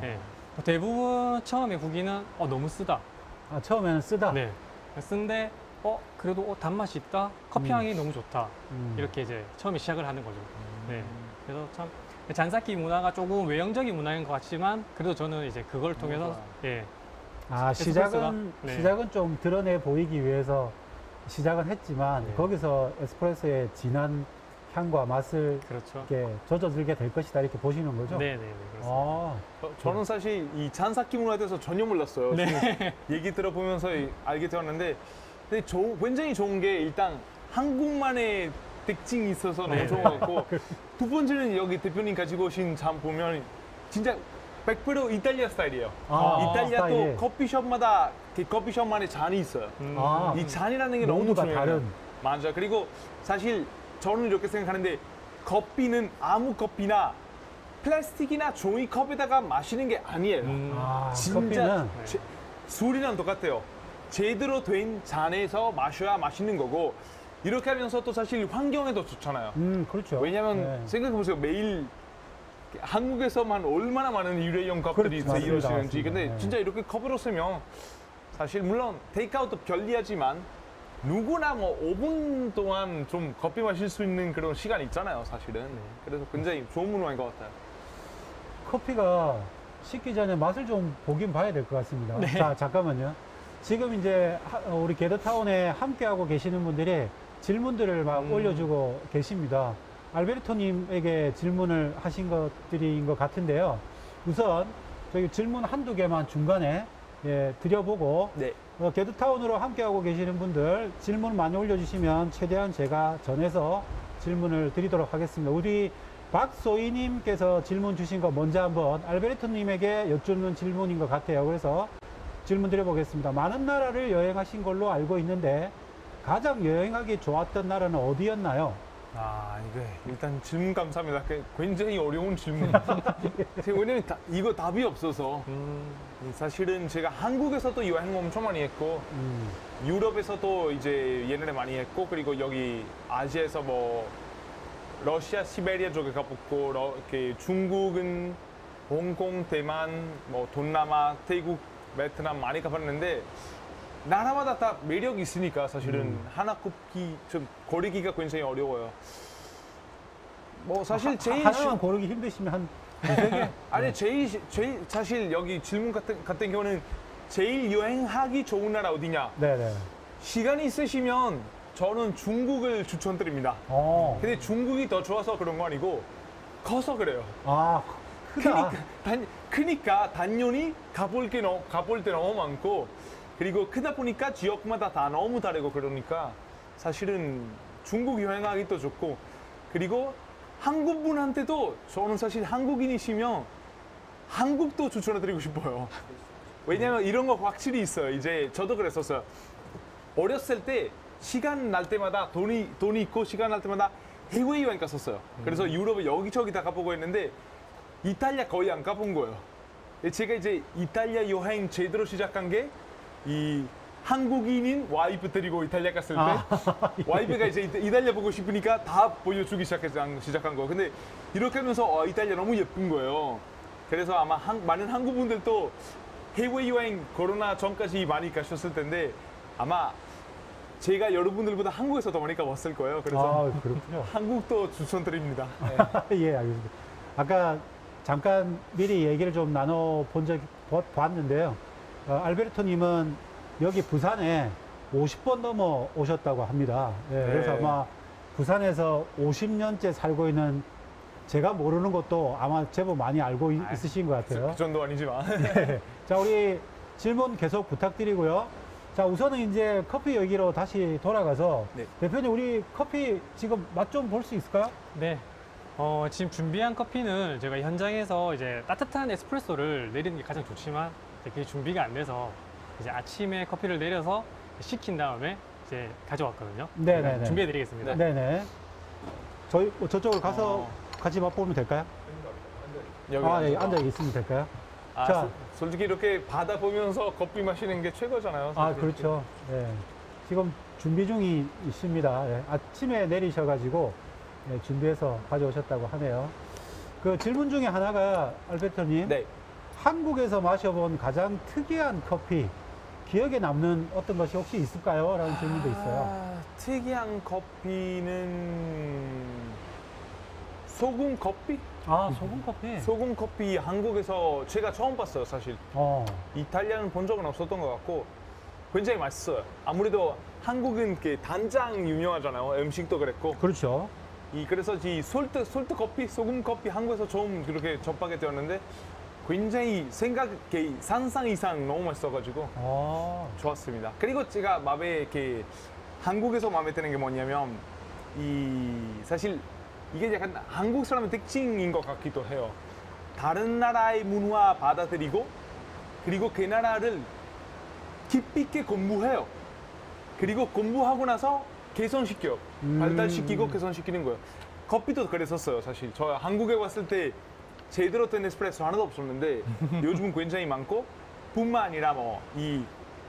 네. 대부분 처음에 후기는 너무 쓰다. 아, 처음에는 쓰다. 네. 쓴데 그래도 단맛이 있다. 커피 향이 너무 좋다. 이렇게 이제 처음에 시작을 하는 거죠. 네. 그래서 참 잔쌓기 문화가 조금 외형적인 문화인 것 같지만 그래도 저는 이제 그걸 통해서 예. 아, 시작은 네. 시작은 좀 드러내 보이기 위해서 시작은 했지만 네. 거기서 에스프레소의 진한 향과 맛을 그렇죠. 이렇게 젖어들게 될 것이다 이렇게 보시는 거죠? 네, 네, 네. 그렇습니다. 아, 저는 사실 이 잔쌓기 문화에 대해서 전혀 몰랐어요. 네. 지금 얘기 들어보면서 알게 되었는데 근데 굉장히 좋은 게 일단 한국만의 특징이 있어서 너무 네. 좋은 것 같고 두 번째는 여기 대표님 가지고 오신 잔 보면 진짜 100% 이탈리아 스타일이에요. 아, 이탈리아 또 스타일이. 커피숍마다 그 커피숍만의 잔이 있어요. 아, 이 잔이라는 게 너무 모두가 중요해요. 다른. 맞아. 그리고 사실 저는 이렇게 생각하는데 커피는 아무 커피나 플라스틱이나 종이컵에다가 마시는 게 아니에요. 아, 진짜 커피는 술이랑 똑같아요. 제대로 된 잔에서 마셔야 맛있는 거고 이렇게 하면서 또 사실 환경에도 좋잖아요. 그렇죠. 왜냐면 네. 생각해보세요. 매일 한국에서만 얼마나 많은 일회용 컵들이 그렇죠. 맞습니다. 이루어지는지. 맞습니다. 근데 네. 진짜 이렇게 컵으로 쓰면 사실 물론 테이크아웃도 편리하지만 누구나 뭐 5분 동안 좀 커피 마실 수 있는 그런 시간이 있잖아요, 사실은. 그래서 굉장히 좋은 문화인 것 같아요. 커피가 식기 전에 맛을 좀 보긴 봐야 될 것 같습니다. 네. 자, 잠깐만요. 지금 이제 우리 게더타운에 함께하고 계시는 분들이 질문들을 막 올려주고 계십니다. 알베르토님에게 질문을 하신 것들인 것 같은데요. 우선 저희 질문 한두 개만 중간에 드려보고 네. 게더타운으로 함께하고 계시는 분들 질문 많이 올려주시면 최대한 제가 전해서 질문을 드리도록 하겠습니다. 우리 박소희님께서 질문 주신 거 먼저 한번 알베르토님에게 여쭙는 질문인 것 같아요. 그래서 질문 드려보겠습니다. 많은 나라를 여행하신 걸로 알고 있는데 가장 여행하기 좋았던 나라는 어디였나요? 이게 일단 질문 감사합니다. 굉장히 어려운 질문. 왜냐면 이거 답이 없어서 사실은 제가 한국에서도 여행 엄청 많이 했고 유럽에서도 이제 옛날에 많이 했고 그리고 여기 아시아에서 뭐 러시아, 시베리아 쪽에 가봤고 이렇게 중국은 홍콩, 대만, 뭐 동남아, 태국, 베트남 많이 가봤는데 나라마다 다 매력이 있으니까 사실은 하나 꼽기 좀 고르기가 굉장히 어려워요. 뭐 사실 제일 하나만 고르기 힘드시면 한 두세 개? 아니 제일 사실 여기 질문 같은 경우는 제일 여행하기 좋은 나라 어디냐? 네네. 시간이 있으시면 저는 중국을 추천드립니다. 근데 중국이 더 좋아서 그런 거 아니고 커서 그래요. 크다. 크니까 당연히 가볼 때 너무 많고 그리고 크다 보니까 지역마다 다 너무 다르고 그러니까 사실은 중국 여행하기도 좋고 그리고 한국 분한테도 저는 사실 한국인이시면 한국도 추천해드리고 싶어요. 왜냐면 이런 거 확실히 있어요. 이제 저도 그랬었어요. 어렸을 때 시간 날 때마다 돈이 있고 시간 날 때마다 해외여행 갔었어요. 그래서 유럽에 여기저기 다 가보고 했는데 이탈리아 거의 안 가본 거예요. 제가 이제 이탈리아 여행 제대로 시작한 게 이 한국인인 와이프 데리고 이탈리아 갔을 때 와이프가 이제 이탈리아 보고 싶으니까 다 보여주기 시작한 거. 근데 이렇게 하면서 이탈리아 너무 예쁜 거예요. 그래서 아마 많은 한국 분들도 해외여행 코로나 전까지 많이 가셨을 텐데 아마 제가 여러분들보다 한국에서 더 많이 가봤을 거예요. 그래서 그렇군요. 한국도 추천드립니다. 예, 알겠습니다. 아까 잠깐 미리 얘기를 좀 나눠본 적이 봤는데요. 알베르토님은 여기 부산에 50번 넘어 오셨다고 합니다. 예, 네. 그래서 아마 부산에서 50년째 살고 있는 제가 모르는 것도 아마 제법 많이 알고 있으신 것 같아요. 그 정도 아니지만. 네. 자, 우리 질문 계속 부탁드리고요. 자, 우선은 이제 커피 얘기로 다시 돌아가서 네. 대표님 우리 커피 지금 맛 좀 볼 수 있을까요? 네. 지금 준비한 커피는 제가 현장에서 이제 따뜻한 에스프레소를 내리는 게 가장 좋지만 이제 그게 준비가 안 돼서 이제 아침에 커피를 내려서 식힌 다음에 이제 가져왔거든요. 네네네. 준비해 드리겠습니다. 네네. 저쪽으로 가서 같이 맛보면 될까요? 여기 예, 앉아 있으면 될까요? 자. 솔직히 이렇게 바다 보면서 커피 마시는 게 최고잖아요. 사실. 그렇죠. 예. 지금 준비 중이 있습니다. 예. 아침에 내리셔가지고 예, 준비해서 가져오셨다고 하네요. 그 질문 중에 하나가 알베르토님, 네. 한국에서 마셔본 가장 특이한 커피, 기억에 남는 어떤 것이 혹시 있을까요? 라는 질문도 있어요. 특이한 커피는 소금 커피? 소금 커피? 소금 커피 한국에서 제가 처음 봤어요, 사실. 이탈리아는 본 적은 없었던 것 같고 굉장히 맛있어요. 아무래도 한국은 단장 유명하잖아요. 음식도 그랬고. 그렇죠. 그래서 이 솔트 커피, 소금 커피 한국에서 처음 그렇게 접하게 되었는데 굉장히 상상 이상 너무 맛있어가지고 좋았습니다. 그리고 제가 한국에서 마음에 드는 게 뭐냐면 사실 이게 약간 한국 사람의 특징인 것 같기도 해요. 다른 나라의 문화 받아들이고 그리고 그 나라를 깊이 있게 공부해요. 그리고 공부하고 나서 개선시켜요. 발달시키고 개선시키는 거예요. 커피도 그랬었어요, 사실. 저 한국에 왔을 때 제대로 된 에스프레소 하나도 없었는데 요즘은 굉장히 많고 뿐만 아니라 이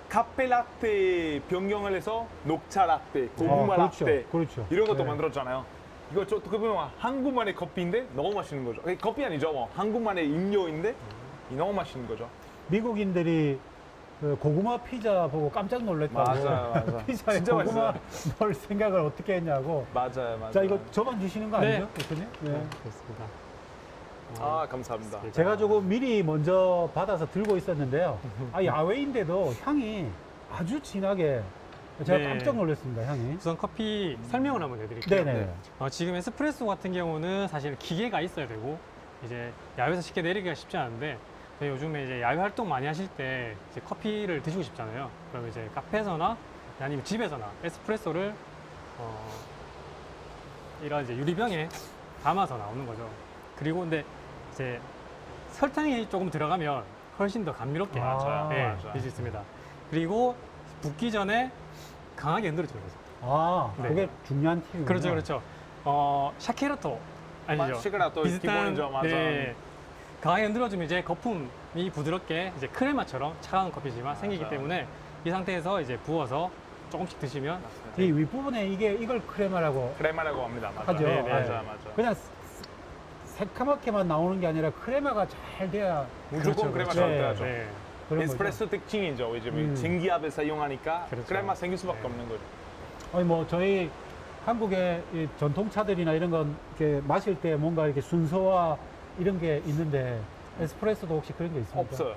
카페 라떼 변경을 해서 녹차 라떼, 고구마 그렇죠. 라떼 그렇죠. 이런 것도 네. 만들었잖아요. 이거 어떻게 보면 한국만의 커피인데 너무 맛있는 거죠. 커피 아니죠. 한국만의 음료인데 너무 맛있는 거죠. 미국인들이 그 고구마 피자 보고 깜짝 놀랐다고. 맞아요. 피자에 진짜 고구마 맛있어요. 넣을 생각을 어떻게 했냐고. 맞아요. 자, 이거 저만 주시는 거 네. 아니죠? 대표님? 네. 그렇습니다. 감사합니다. 제가 조금 미리 먼저 받아서 들고 있었는데요. 야외인데도 향이 아주 진하게 제가 네. 깜짝 놀랐습니다, 향이. 우선 커피 설명을 한번 해드릴게요. 네네. 지금 에스프레소 같은 경우는 사실 기계가 있어야 되고 이제 야외에서 쉽게 내리기가 쉽지 않은데 요즘에 이제 야외 활동 많이 하실 때 이제 커피를 드시고 싶잖아요. 그럼 이제 카페에서나 아니면 집에서나 에스프레소를 이런 이제 유리병에 담아서 나오는 거죠. 그리고 근데 이제 설탕이 조금 들어가면 훨씬 더 감미롭게 맞아요. 맞아요. 드실 수 있습니다. 그리고 붓기 전에 강하게 흔들어주는 거죠. 그게 중요한 팁이군요. 그렇죠. 샤케라토 아니죠? 샤케라토 기본이죠, 맞아. 네, 강하게 흔들어주면 이제 거품이 부드럽게 이제 크레마처럼 차가운 커피지만 생기기 맞아. 때문에 이 상태에서 이제 부어서 조금씩 드시면 이 윗부분에 이걸 크레마라고 크레마라고 합니다. 맞아. 하죠. 네, 네. 맞아. 그냥 새카맣게만 나오는 게 아니라 크레마가 잘 돼야 무조건 그렇죠, 크레마 그렇죠. 절대하죠. 네. 그런 에스프레소 특징이죠. 이제 음. 전기압을 사용하니까 그렇죠. 크레마 생길 수밖에 네. 없는 거죠. 거죠. 아니 뭐 저희 한국의 이 전통차들이나 이런 건 이렇게 마실 때 뭔가 이렇게 순서와 이런 게 있는데 에스프레소도 혹시 그런 게 있습니까? 없어요.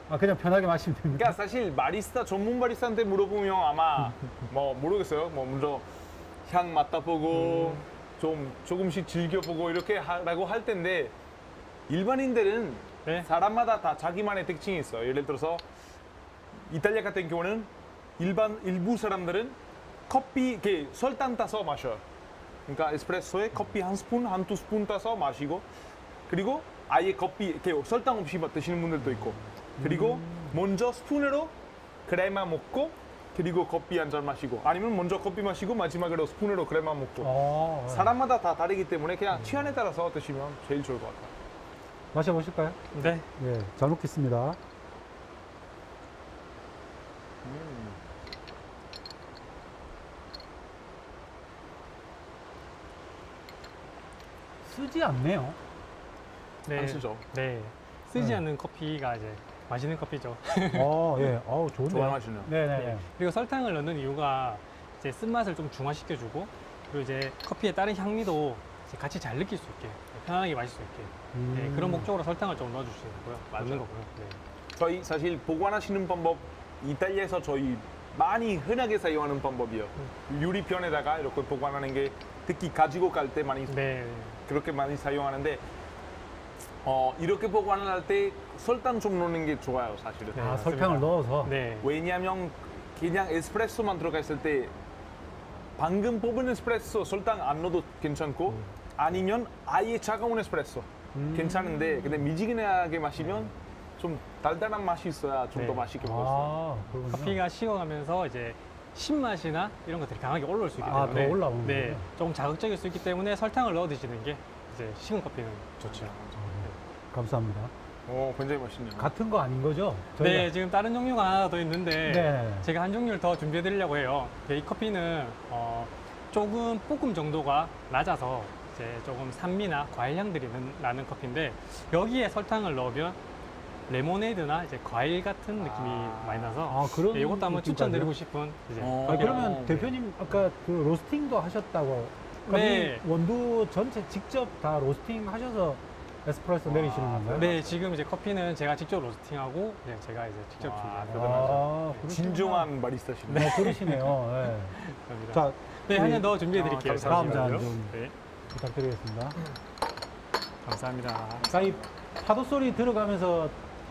아 그냥 편하게 마시면 됩니까? 그러니까 사실 바리스타 전문 바리스타한테 물어보면 아마 뭐 모르겠어요. 뭐 먼저 향 맡아보고 좀 조금씩 즐겨보고 이렇게 하라고 할 텐데 일반인들은 네. 사람마다 다 자기만의 특징이 있어요. 예를 들어서 이탈리아 같은 경우는 일부 사람들은 커피 이렇게 설탕 따서 마셔요. 그러니까 에스프레소에 커피 한 스푼, 한두 스푼 따서 마시고 그리고 아예 커피 이렇게 설탕 없이 드시는 분들도 있고 그리고 먼저 스푼으로 크레마 먹고 그리고 커피 한 잔 마시고 아니면 먼저 커피 마시고 마지막으로 스푼으로 크레마 먹고 네. 사람마다 다 다르기 때문에 그냥 취향에 따라서 드시면 제일 좋을 것 같아요. 마셔보실까요? 네. 예, 잘 먹겠습니다. 쓰지 않네요. 네. 안 쓰죠. 네. 쓰지 네. 않는 커피가 이제 맛있는 커피죠. 예, 아우 좋은데요. 좋아 마시네요. 네네. 그리고 설탕을 넣는 이유가 이제 쓴맛을 좀 중화시켜주고 그리고 이제 커피의 다른 향미도 이제 같이 잘 느낄 수 있게 편안하게 마실 수 있게 네, 그런 목적으로 설탕을 좀 넣어주시고요. 넣는 맞아요. 거고요. 네. 저희 사실 보관하시는 방법 이탈리아에서 저희 많이 흔하게 사용하는 방법이에요. 유리병에다가 이렇게 보관하는 게 특히 가지고 갈 때 많이 네. 그렇게 많이 사용하는데 이렇게 보관을 할 때 설탕 좀 넣는 게 좋아요, 사실은. 네, 아, 맞습니다. 설탕을 넣어서. 네. 왜냐하면 그냥 에스프레소만 들어가 있을 때 방금 뽑은 에스프레소 설탕 안 넣어도 괜찮고 아니면 아예 차가운 에스프레소 괜찮은데 근데 미지근하게 마시면 좀 달달한 맛이 있어야 좀 더 네. 맛있게 먹을 수 있어요. 아, 그렇군요. 커피가 식어가면서 이제 신맛이나 이런 것들이 강하게 올라올 수 있기 아, 때문에 더 올라오는군요. 네, 조금 자극적일 수 있기 때문에 설탕을 넣어 드시는 게 이제 식은 커피는 좋죠. 감사합니다. 굉장히 맛있네요. 같은 거 아닌 거죠? 네, 지금 다른 종류가 하나 더 있는데 네. 제가 한 종류를 더 준비해 드리려고 해요. 이 커피는 조금 볶음 정도가 낮아서 이제 조금 산미나 과일 향들이 나는 커피인데 여기에 설탕을 넣으면 레모네이드나 이제 과일 같은 느낌이 많이 나서 아, 그런 네, 이것도 한번 느낌까지요? 추천드리고 싶은 이제 어. 아, 커피라. 그러면 네. 대표님 아까 그 로스팅도 하셨다고. 그럼 네. 이 원두 전체 직접 다 로스팅 하셔서 에스프레소 내리시는 건가요? 네, 지금 이제 커피는 제가 직접 로스팅하고 네, 제가 이제 직접 와, 준비하는 아, 그렇구나. 진정한 바리스타시네요. 그러시네요. 네. 겁니다. 자, 네, 한 잔 더 준비해 드릴게요. 아, 다음 잔 잠시만요. 좀 네, 부탁드리겠습니다. 감사합니다. 자, 이 파도 소리 들어가면서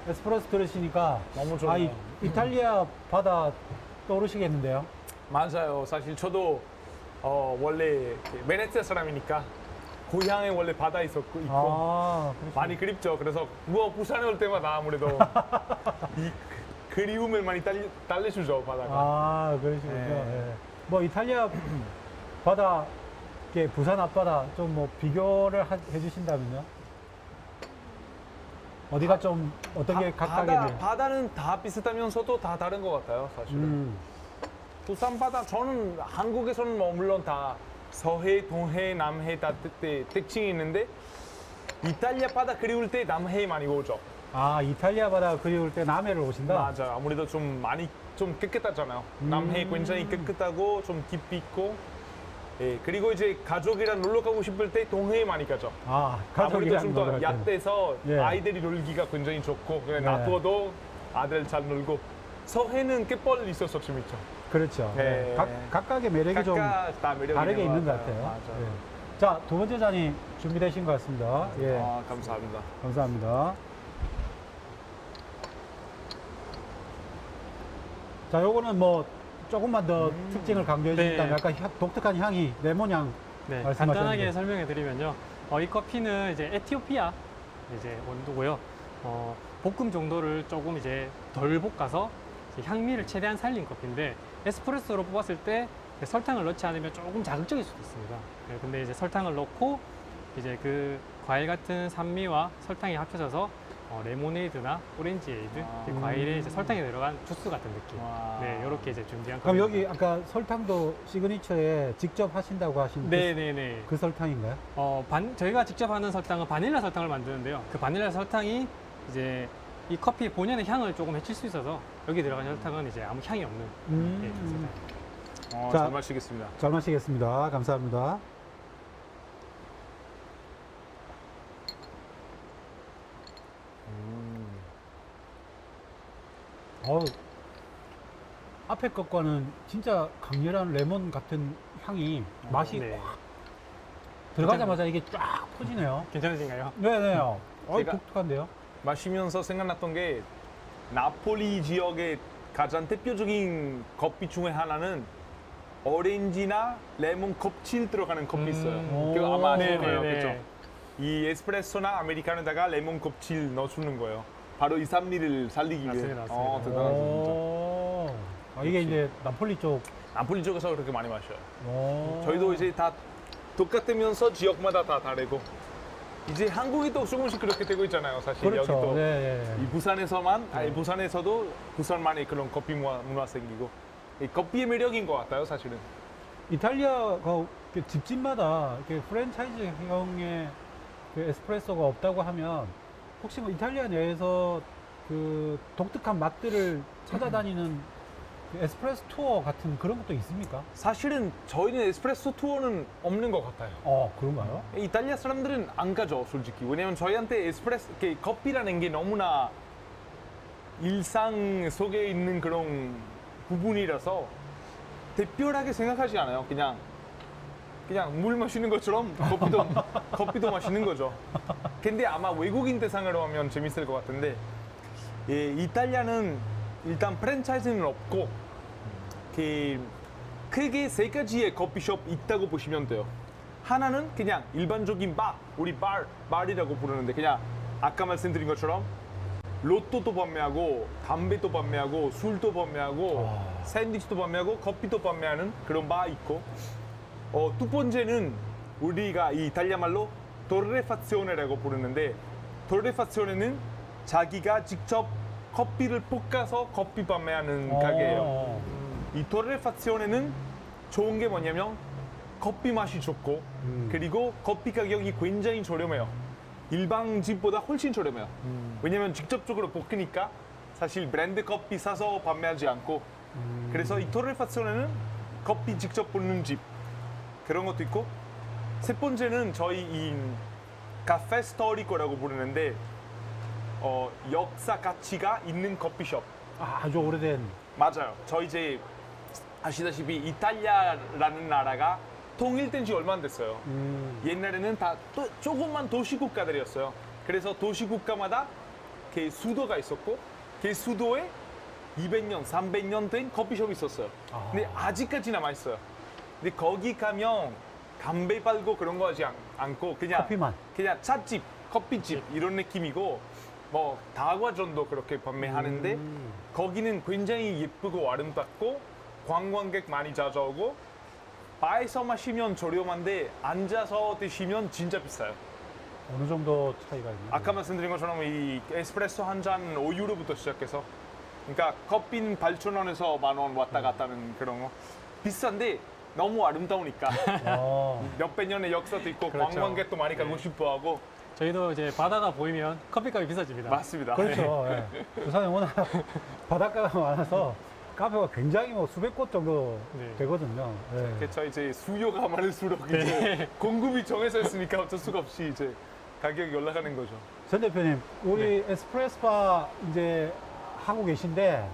에스프레소 들으시니까 너무 좋네요. 아, 이 이탈리아 바다 떠오르시겠는데요? 맞아요. 사실 저도 원래 베네치아 사람이니까 고향에 원래 바다 있고 아, 그러시구나. 많이 그립죠. 그래서 뭐 부산에 올 때마다 아무래도 이 그리움을 많이 달래주죠 바다가. 아, 그러시군요. 네. 예. 뭐 이탈리아 바다, 이렇게 부산 앞바다 좀 뭐 비교를 해주신다면요? 어디가 좀 어떤 게 각각이네요? 바다는 다 비슷하면서도 다 다른 것 같아요. 사실은. 부산 바다 저는 한국에서는 뭐 물론 다 서해, 동해, 남해 다 특징이 있는데 이탈리아 바다 그리울 때 남해 많이 오죠. 아, 이탈리아 바다 그리울 때 남해를 오신다? 맞아. 아무래도 좀 많이 좀 깨끗하잖아요. 남해 굉장히 깨끗하고 좀 깊이 있고. 예, 그리고 이제 가족이랑 놀러 가고 싶을 때 동해에 많이 가죠. 아, 아무래도 가족이랑 좀 더 놀러 갈 때는. 얕대서 예. 아이들이 놀기가 굉장히 좋고 그냥 네. 놔둬도 아들 잘 놀고 서해는 갯벌 있어서 좀 있죠. 그렇죠. 네. 각각의 매력이 좀 각각 다 매력이 다르게 있는 것 같아요. 같아요. 맞아요. 예. 자, 두 번째 잔이 준비되신 것 같습니다. 예. 아, 감사합니다. 감사합니다. 자, 요거는 뭐 조금만 더 특징을 강조해 주신다면 네. 약간 독특한 향이 레몬 향. 네, 말씀하셨는데. 간단하게 설명해 드리면요. 이 커피는 이제 에티오피아 이제 원두고요. 볶음 정도를 조금 이제 덜 볶아서 이제 향미를 최대한 살린 커피인데 에스프레소로 뽑았을 때 설탕을 넣지 않으면 조금 자극적일 수도 있습니다. 근데 이제 설탕을 넣고 이제 그 과일 같은 산미와 설탕이 합쳐져서 레모네이드나 오렌지에이드 이 과일에 이제 설탕이 들어간 주스 같은 느낌. 와. 네, 이렇게 이제 준비한 그럼 겁니다. 여기 아까 설탕도 시그니처에 직접 하신다고 하신 네네네. 그 설탕인가요? 저희가 직접 하는 설탕은 바닐라 설탕을 만드는데요. 그 바닐라 설탕이 이제 이 커피 본연의 향을 조금 해칠 수 있어서 여기 들어간 설탕은 이제 아무 향이 없는 설탕입니다. 자. 잘 마시겠습니다. 잘 마시겠습니다. 감사합니다. 앞에 것과는 진짜 강렬한 레몬 같은 향이 맛이 네. 확 들어가자마자 이게 쫙 퍼지네요. 괜찮으신가요? 네네. 제가- 독특한데요? 마시면서 생각났던 게 나폴리 지역의 가장 대표적인 커피 중에 하나는 오렌지나 레몬 껍질 들어가는 커피 있어요. 오. 그거 아마 아실 거예요. 네네네. 그렇죠? 이 에스프레소나 아메리카노에다가 레몬 껍질 넣어주는 거예요. 바로 이 산미를 살리기 위해. 맞습니다, 맞습니다. 대단하죠, 진짜. 이게 역시. 이제 나폴리 쪽. 나폴리 쪽에서 그렇게 많이 마셔요. 오. 저희도 이제 다 똑같으면서 지역마다 다 다르고 이제 한국이 또 조금씩 그렇게 되고 있잖아요. 사실 그렇죠. 여기 또 네. 이 부산에서만 아니 부산에서도 부산만의 그런 커피 문화 생기고 이 커피의 매력인 것 같아요, 사실은. 이탈리아가 이렇게 집집마다 이렇게 프랜차이즈형의 그 에스프레소가 없다고 하면 혹시 뭐 이탈리아 내에서 그 독특한 맛들을 찾아다니는 그 에스프레소 투어 같은 그런 것도 있습니까? 사실은 저희는 에스프레소 투어는 없는 것 같아요. 그런가요? 이탈리아 사람들은 안 가죠, 솔직히. 왜냐면 저희한테 에스프레소, 이렇게 커피라는 게 너무나 일상 속에 있는 그런 부분이라서 특별하게 생각하지 않아요. 그냥 물 마시는 것처럼 커피도 마시는 거죠. 근데 아마 외국인 대상으로 하면 재밌을 것 같은데, 예, 이탈리아는 일단 프랜차이즈는 없고, 크게 세 가지의 커피숍 있다고 보시면 돼요. 하나는 그냥 일반적인 우리 바이라고 부르는데, 그냥 아까 말씀드린 것처럼 로또도 판매하고, 담배도 판매하고, 술도 판매하고, 샌드위치도 판매하고, 커피도 판매하는 그런 바 있고, 두 번째는 우리가 이 이탈리아 말로 토레파zi오네라고 부르는데, 토레파zi오네는 자기가 직접 커피를 볶아서 커피 판매하는 가게예요. 이 토레파zi오네는 좋은 게 뭐냐면 커피 맛이 좋고 그리고 커피 가격이 굉장히 저렴해요. 일반 집보다 훨씬 저렴해요. 왜냐면 직접적으로 볶으니까 사실 브랜드 커피 사서 판매하지 않고 그래서 이 토레파zi오네는 커피 직접 볶는 집 그런 것도 있고 세 번째는 저희 이 카페 스토리코라고 부르는데 역사 가치가 있는 커피숍. 아주 오래된. 맞아요. 저 이제 아시다시피 이탈리아라는 나라가 통일된 지 얼마 안 됐어요. 옛날에는 다 조금만 도시국가들이었어요. 그래서 도시국가마다 그 수도가 있었고 그 수도에 200년, 300년 된 커피숍이 있었어요. 근데 아직까지 남아있어요. 근데 거기 가면 담배 팔고 그런 거 하지 않고 커피만. 그냥 찻집, 커피집 이런 느낌이고 뭐 다과전도 그렇게 판매하는데 거기는 굉장히 예쁘고 아름답고 관광객 많이 찾아오고 바에서 마시면 저렴한데 앉아서 드시면 진짜 비싸요. 어느 정도 차이가 있나요? 아까 말씀드린 것처럼 이 에스프레소 한 잔 5유로부터 시작해서 그러니까 커피는 8,000원에서 10,000원 왔다 갔다 하는 그런 거 비싼데 너무 아름다우니까 몇백 년의 역사도 있고 그렇죠. 관광객도 많이 가고 싶어하고 저희도 이제 바다가 보이면 커피값이 비싸집니다. 맞습니다. 그렇죠. 예. 부산에 워낙 바닷가가 많아서 카페가 굉장히 뭐 수백 곳 정도 네. 되거든요. 예. 그렇죠. 이제 수요가 많을수록 이제 네. 공급이 정해져 있으니까 어쩔 수가 없이 이제 가격이 올라가는 거죠. 전 대표님, 우리 에스프레소바 이제 하고 계신데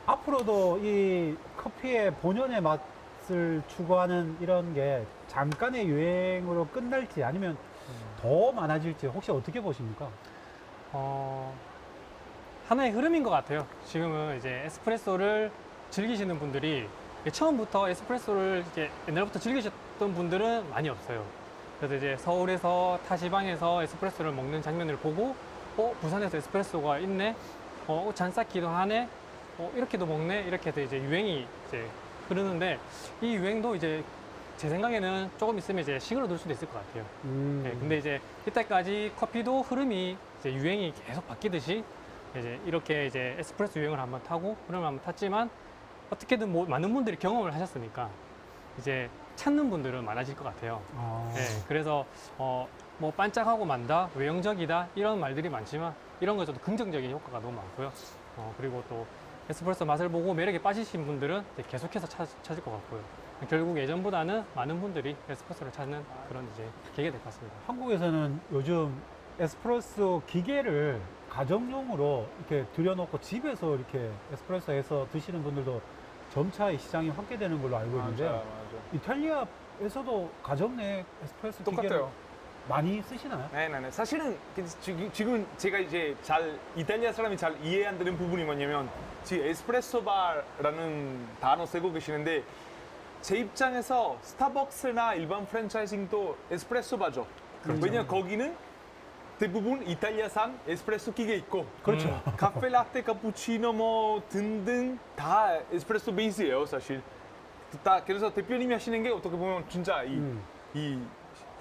앞으로도 이 커피의 본연의 맛을 추구하는 이런 게 잠깐의 유행으로 끝날지 아니면 더 많아질지 혹시 어떻게 보십니까? 하나의 흐름인 것 같아요. 지금은 이제 에스프레소를 즐기시는 분들이 처음부터 에스프레소를 이제 옛날부터 즐기셨던 분들은 많이 없어요. 그래서 이제 서울에서 타 지방에서 에스프레소를 먹는 장면을 보고, 부산에서 에스프레소가 있네, 잔 쌓기도 하네, 이렇게도 먹네, 이렇게 해서 이제 유행이 이제 흐르는데 이 유행도 이제 제 생각에는 조금 있으면 이제 식으로 들 수도 있을 것 같아요. 네, 근데 이제 이때까지 커피도 흐름이 이제 유행이 계속 바뀌듯이 이제 이렇게 이제 에스프레소 유행을 한번 타고 흐름을 한번 탔지만 어떻게든 뭐 많은 분들이 경험을 하셨으니까 이제 찾는 분들은 많아질 것 같아요. 네, 그래서 뭐 반짝하고 만다, 외형적이다 이런 말들이 많지만 이런 거 저도 긍정적인 효과가 너무 많고요. 그리고 또 에스프레소 맛을 보고 매력에 빠지신 분들은 이제 계속해서 찾을 것 같고요. 결국 예전보다는 많은 분들이 에스프레소를 찾는 그런 이제 계기가 될 것 같습니다. 한국에서는 요즘 에스프레소 기계를 가정용으로 이렇게 들여놓고 집에서 이렇게 에스프레소 해서 드시는 분들도 점차 이 시장이 확대되는 걸로 알고 있는데요. 이탈리아에서도 가정 내 에스프레소 기계를 똑같아요. 많이 쓰시나요? 네. 사실은 지금 제가 이제 이탈리아 사람이 잘 이해 안 되는 부분이 뭐냐면 지금 에스프레소 바라는 단어 쓰고 계시는데 제 입장에서 스타벅스나 일반 프랜차이징도 에스프레소 바죠. 그렇죠. 왜냐면 거기는 대부분 이탈리아산 에스프레소 기계 있고 그렇죠. 카페 라떼, 카푸치노 뭐 등등 다 에스프레소 베이스예요, 사실. 그래서 대표님이 하시는 게 어떻게 보면 진짜 이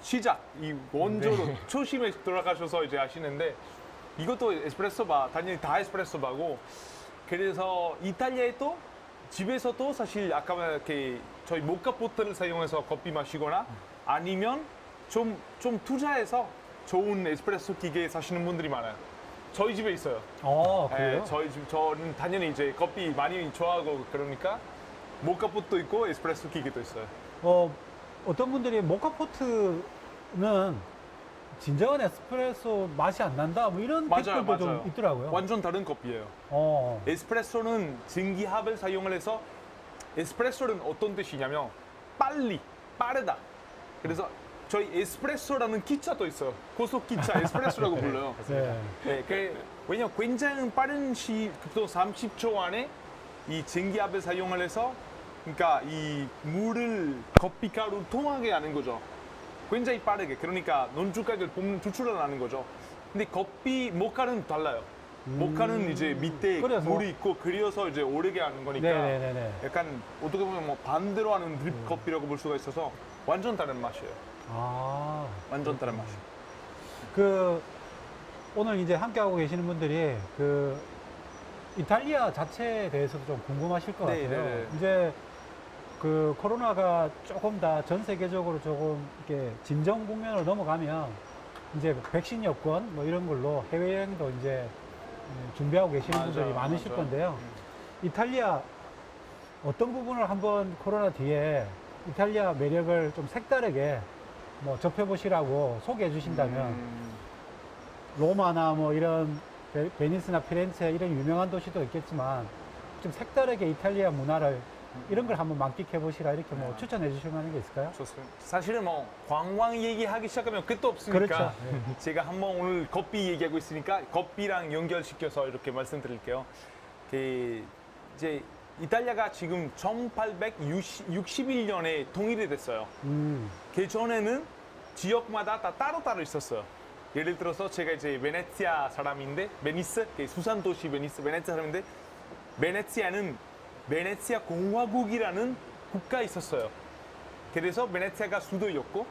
시작, 이 원조로 초심에 돌아가셔서 이제 하시는데 이것도 에스프레소 바, 당연히 다 에스프레소 바고 그래서 이탈리아에 또 집에서도 사실 아까 이렇게 저희 모카포트를 사용해서 커피 마시거나 아니면 좀 투자해서 좋은 에스프레소 기계 사시는 분들이 많아요. 저희 집에 있어요. 그래요? 네, 저는 당연히 이제 커피 많이 좋아하고 그러니까 모카포트도 있고 에스프레소 기계도 있어요. 어떤 분들이 모카포트는 진정한 에스프레소 맛이 안 난다 뭐 이런 댓글도 좀 있더라고요. 완전 다른 커피예요. 에스프레소는 증기합을 사용을 해서 에스프레소는 어떤 뜻이냐면 빠르다. 그래서 저희 에스프레소라는 기차도 있어요. 고속기차 에스프레소라고 불러요. 네. 왜냐면 굉장히 빠른 또 30초 안에 이 증기압을 사용을 해서 그러니까 이 물을 커피가루 통하게 하는 거죠. 굉장히 빠르게. 그러니까 논주가를 추출하는 거죠. 근데 커피 모카는 달라요. 모카는 이제 밑에 끓여서. 물이 있고 그려서 이제 오르게 하는 거니까 네네네네. 약간 어떻게 보면 뭐 반대로 하는 드립 커피라고 볼 수가 있어서 완전 다른 맛이에요. 완전 다른 맛이에요. 오늘 이제 함께하고 계시는 분들이 이탈리아 자체에 대해서도 좀 궁금하실 것 같아요. 네네네. 이제 코로나가 조금 다 전 세계적으로 조금 이렇게 진정 국면으로 넘어가면 이제 백신 여권 뭐 이런 걸로 해외여행도 이제 준비하고 계시는 분들이 많으실 건데요. 이탈리아 어떤 부분을 한번 코로나 뒤에 이탈리아 매력을 좀 색다르게 뭐 접해보시라고 소개해 주신다면 로마나 뭐 이런 베니스나 피렌체 이런 유명한 도시도 있겠지만 좀 색다르게 이탈리아 문화를 이런 걸 한번 만끽해 보시라 이렇게 뭐 추천해 주실 만한 게 있을까요? 좋습니다. 사실은 뭐 관광 얘기하기 시작하면 끝도 없으니까 그렇죠. 제가 한번 오늘 커피 얘기하고 있으니까 커피랑 연결시켜서 이렇게 말씀드릴게요. 이제 이탈리아가 지금 1861년에 통일이 됐어요. 그 전에는 지역마다 다 따로따로 있었어요. 예를 들어서 제가 이제 베네치아 사람인데 베니스, 수산 도시 베네치아 사람인데 베네치아는 베네치아 공화국이라는 국가가 있었어요. 그래서 베네치아가 수도였고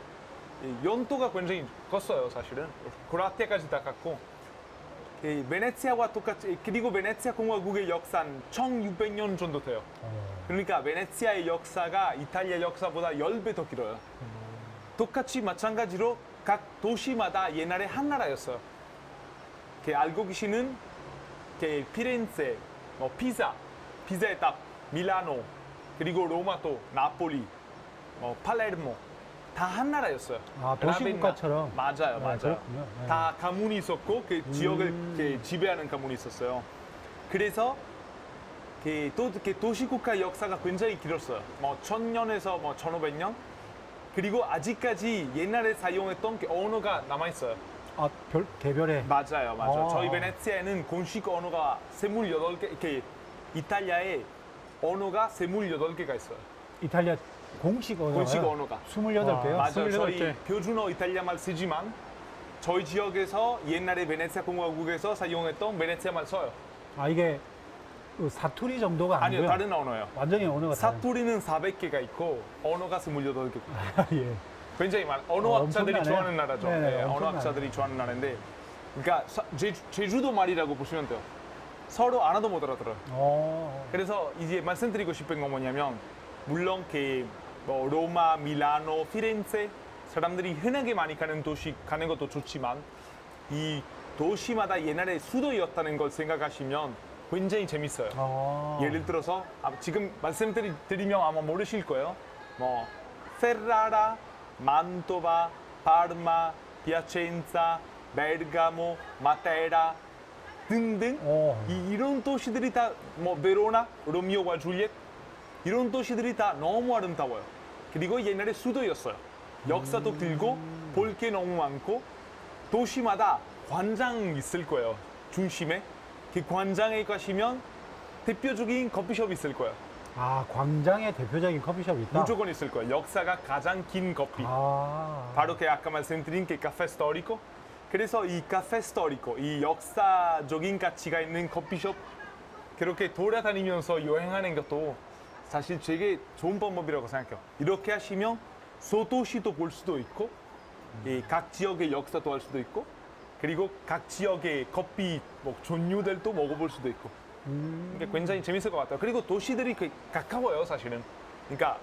연도가 굉장히 컸어요, 사실은. 크로아티아까지 다 갔고 베네치아와 똑같이 그리고 베네치아 공화국의 역사는 1600년 정도 돼요. 그러니까 베네치아의 역사가 이탈리아 역사보다 10배 더 길어요. 똑같이 마찬가지로 각 도시마다 옛날에 한 나라였어요. 알고 계시는 피렌체, 피자의 탑, 밀라노, 그리고 로마도, 나폴리, 팔레르모 다 한 나라였어요. 도시국가처럼. 맞아요. 그렇군요. 네. 다 가문이 있었고 그 지역을 지배하는 가문이 있었어요. 그래서 또 도시국가 역사가 굉장히 길었어요. 1000년에서 1500년. 그리고 아직까지 옛날에 사용했던 언어가 남아 있어요. 개별에. 맞아요. 저희 베네치아에는 공식 언어가 28개, 이탈리아에 언어가 28개가 있어요. 이탈리아 공식 언어가 공식 언어가 28개요? 맞아요. 28개. 저희 표준어 이탈리아 말 쓰지만 저희 지역에서 옛날에 베네치아 공화국에서 사용했던 베네치아 말 써요. 이게 그 사투리 정도가 아니요, 아니고요. 다른 언어예요. 완전히 언어가 다른. 사투리는 400개가 있고 언어가 28개. 예. 굉장히 많은 언어학자들이 엄청나네. 좋아하는 나라죠. 네네, 네, 엄청나네. 언어학자들이 좋아하는 나라인데, 그러니까 제주도 말이라고 보시면 돼요. 서로 하나도 못 알아들어요. 그래서 이제 말씀드리고 싶은 건 뭐냐면, 물론 뭐 로마, 밀라노, 피렌체 사람들이 흔하게 많이 가는 도시 가는 것도 좋지만 이 도시마다 옛날에 수도였다는 걸 생각하시면 굉장히 재밌어요. 예를 들어서 지금 말씀드리면 아마 모르실 거예요. 뭐 페라라, 만토바, 파르마, 피아첸자, 베르가모, 마테라 등등 이런 도시들이 다 뭐 베로나, 로미오와 줄리엣 이런 도시들이 다 너무 아름다워요. 그리고 옛날에 수도였어요. 역사도 길고 볼 게 너무 많고 도시마다 광장 있을 거예요. 중심에 그 광장에 가시면 대표적인 커피숍이 있을 거예요. 아, 광장에 대표적인 커피숍이 있다? 무조건 있을 거예요. 역사가 가장 긴 커피. 바로 그 아까 말씀드린 그 카페 스토리코. 그래서 이 카페 스토리코, 이 역사적인 가치가 있는 커피숍 그렇게 돌아다니면서 여행하는 것도 사실 되게 좋은 방법이라고 생각해요. 이렇게 하시면 소도시도 볼 수도 있고 이 각 지역의 역사도 알 수도 있고 그리고 각 지역의 커피 뭐 종류들도 먹어볼 수도 있고 이게 굉장히 재밌을 것 같아요. 그리고 도시들이 가까워요, 사실은. 그러니까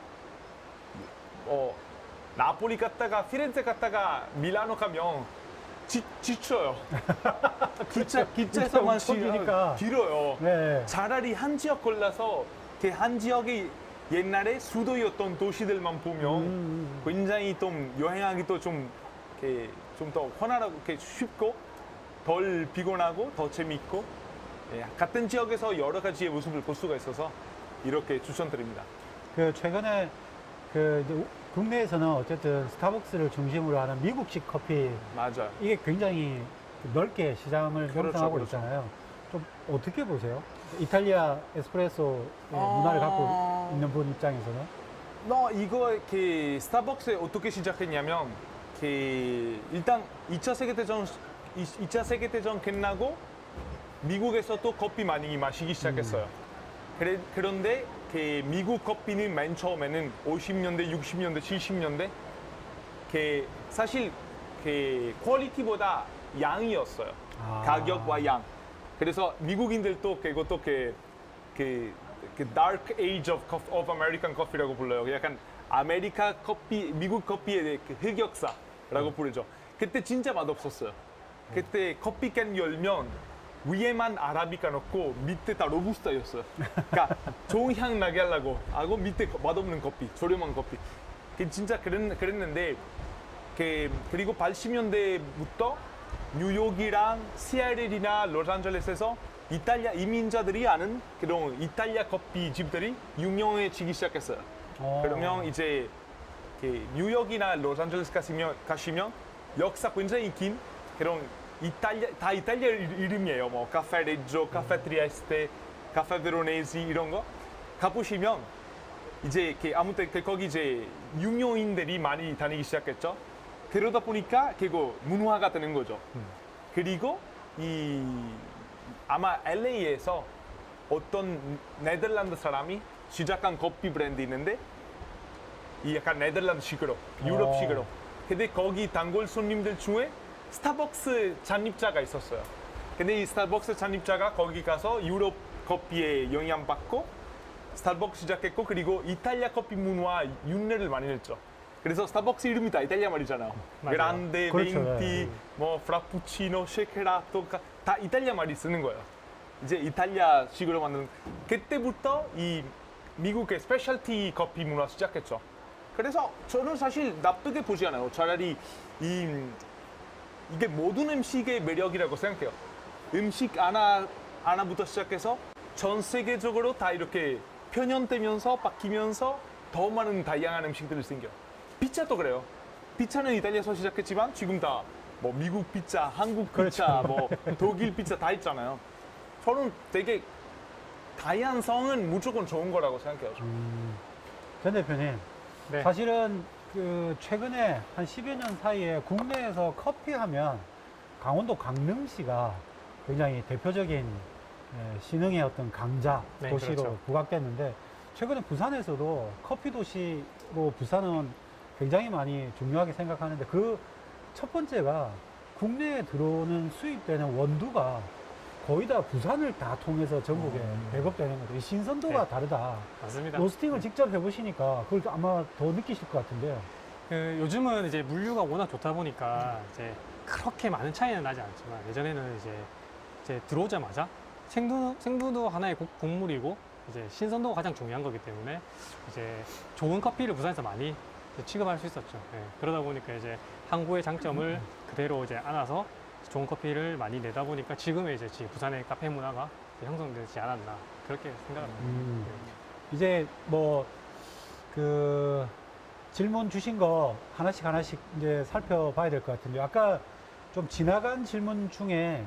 나폴리 갔다가 피렌체 갔다가 밀라노 가면 지쳐요. 기차에서만 엄청 길어요. 네. 차라리 한 지역 골라서 그 한 지역이 옛날에 수도였던 도시들만 보면 굉장히 좀 여행하기도 좀 더 원활하고 쉽고 덜 피곤하고 더 재밌고 같은 지역에서 여러 가지의 모습을 볼 수가 있어서 이렇게 추천드립니다. 그 최근에 그 이제 국내에서는 어쨌든 스타벅스를 중심으로 하는 미국식 커피 맞아요. 이게 굉장히 넓게 시장을 그렇죠, 형성하고 그렇죠. 있잖아요. 좀 어떻게 보세요? 이탈리아 에스프레소 문화를 갖고 있는 분 입장에서는 이거 스타벅스 어떻게 시작했냐면 일단 2차 세계대전 끝나고 미국에서 또 커피 많이 마시기 시작했어요. 그런데 미국 커피는 맨 처음에는 50년대, 60년대, 70년대 사실 퀄리티보다 양이었어요. 가격과 양. 그래서 미국인들도 그것도 Dark Age of American Coffee라고 불러요. 약간 아메리카 커피, 미국 커피의 흑역사라고 부르죠. 그때 진짜 맛없었어요. 그때 커피캔 열면 위에만 아라비카 넣고 밑에 다 로부스타였어요. 그러니까 좋은 향 나게 하려고 하고 밑에 맛없는 커피, 저렴한 커피. 진짜 그랬는데 그리고 80년대부터 뉴욕이랑 시애틀이나 로스앤젤레스에서 이탈리아 이민자들이 아는 그런 이탈리아 커피 집들이 유명해지기 시작했어요. 그러면 이제 뉴욕이나 로스앤젤레스 가시면 역사 굉장히 긴 그런 다 이탈리아 이름이에요. 뭐 카페 레조, 카페 트리에스테, 카페 베로네지 이런 거 가보시면 이제 아무튼 거기 이제 유명인들이 많이 다니기 시작했죠. 그러다 보니까 그거 문화가 되는 거죠. 그리고 아마 LA에서 어떤 네덜란드 사람이 시작한 커피 브랜드 있는데 이 약간 네덜란드식으로, 유럽식으로. 근데 거기 단골 손님들 중에 스타벅스 잔입자가 있었어요. 근데 이 스타벅스 잔입자가 거기 가서 유럽 커피에 영향받고 스타벅스 시작했고 그리고 이탈리아 커피 문화 흉내를 많이 냈죠. 그래서 스타벅스 이름이 다 이탈리아 말이잖아요. 맞아요. 그란데, 그렇죠, 멘티, 네. 뭐 프라푸치노, 쉐케라토 다 이탈리아 말이 쓰는 거예요. 이제 이탈리아식으로 만든 그때부터 이 미국의 스페셜티 커피 문화 시작했죠. 그래서 저는 사실 나쁘게 보지 않아요. 차라리 이게 모든 음식의 매력이라고 생각해요. 음식 하나부터 시작해서 전 세계적으로 다 이렇게 편연되면서 바뀌면서 더 많은 다양한 음식들이 생겨. 피자도 그래요. 피자는 이탈리아에서 시작했지만 지금 다 뭐 미국 피자, 한국 피자, 뭐 독일 피자 다 있잖아요. 저는 되게 다양성은 무조건 좋은 거라고 생각해요. 전 대표님 네. 사실은 그 최근에 한 10여 년 사이에 국내에서 커피 하면 강원도 강릉시가 굉장히 대표적인 신흥의 어떤 강자 네, 도시로 그렇죠. 부각됐는데 최근에 부산에서도 커피 도시로 부산은 굉장히 많이 중요하게 생각하는데 그 첫 번째가 국내에 들어오는 수입되는 원두가 거의 다 부산을 다 통해서 전국에 배급되는 거죠. 이 신선도가 네. 다르다. 맞습니다. 로스팅을 직접 해보시니까 그걸 아마 더 느끼실 것 같은데요. 요즘은 이제 물류가 워낙 좋다 보니까 이제 그렇게 많은 차이는 나지 않지만 예전에는 이제 들어오자마자 생두도 하나의 곡물이고 이제 신선도가 가장 중요한 거기 때문에 이제 좋은 커피를 부산에서 많이 이제 취급할 수 있었죠. 예, 그러다 보니까 이제 항구의 장점을 그대로 이제 안아서 좋은 커피를 많이 내다 보니까 지금의 이제 부산의 카페 문화가 이제 형성되지 않았나 그렇게 생각합니다. 이제 뭐 그 질문 주신 거 하나씩 이제 살펴봐야 될 것 같은데 아까 좀 지나간 질문 중에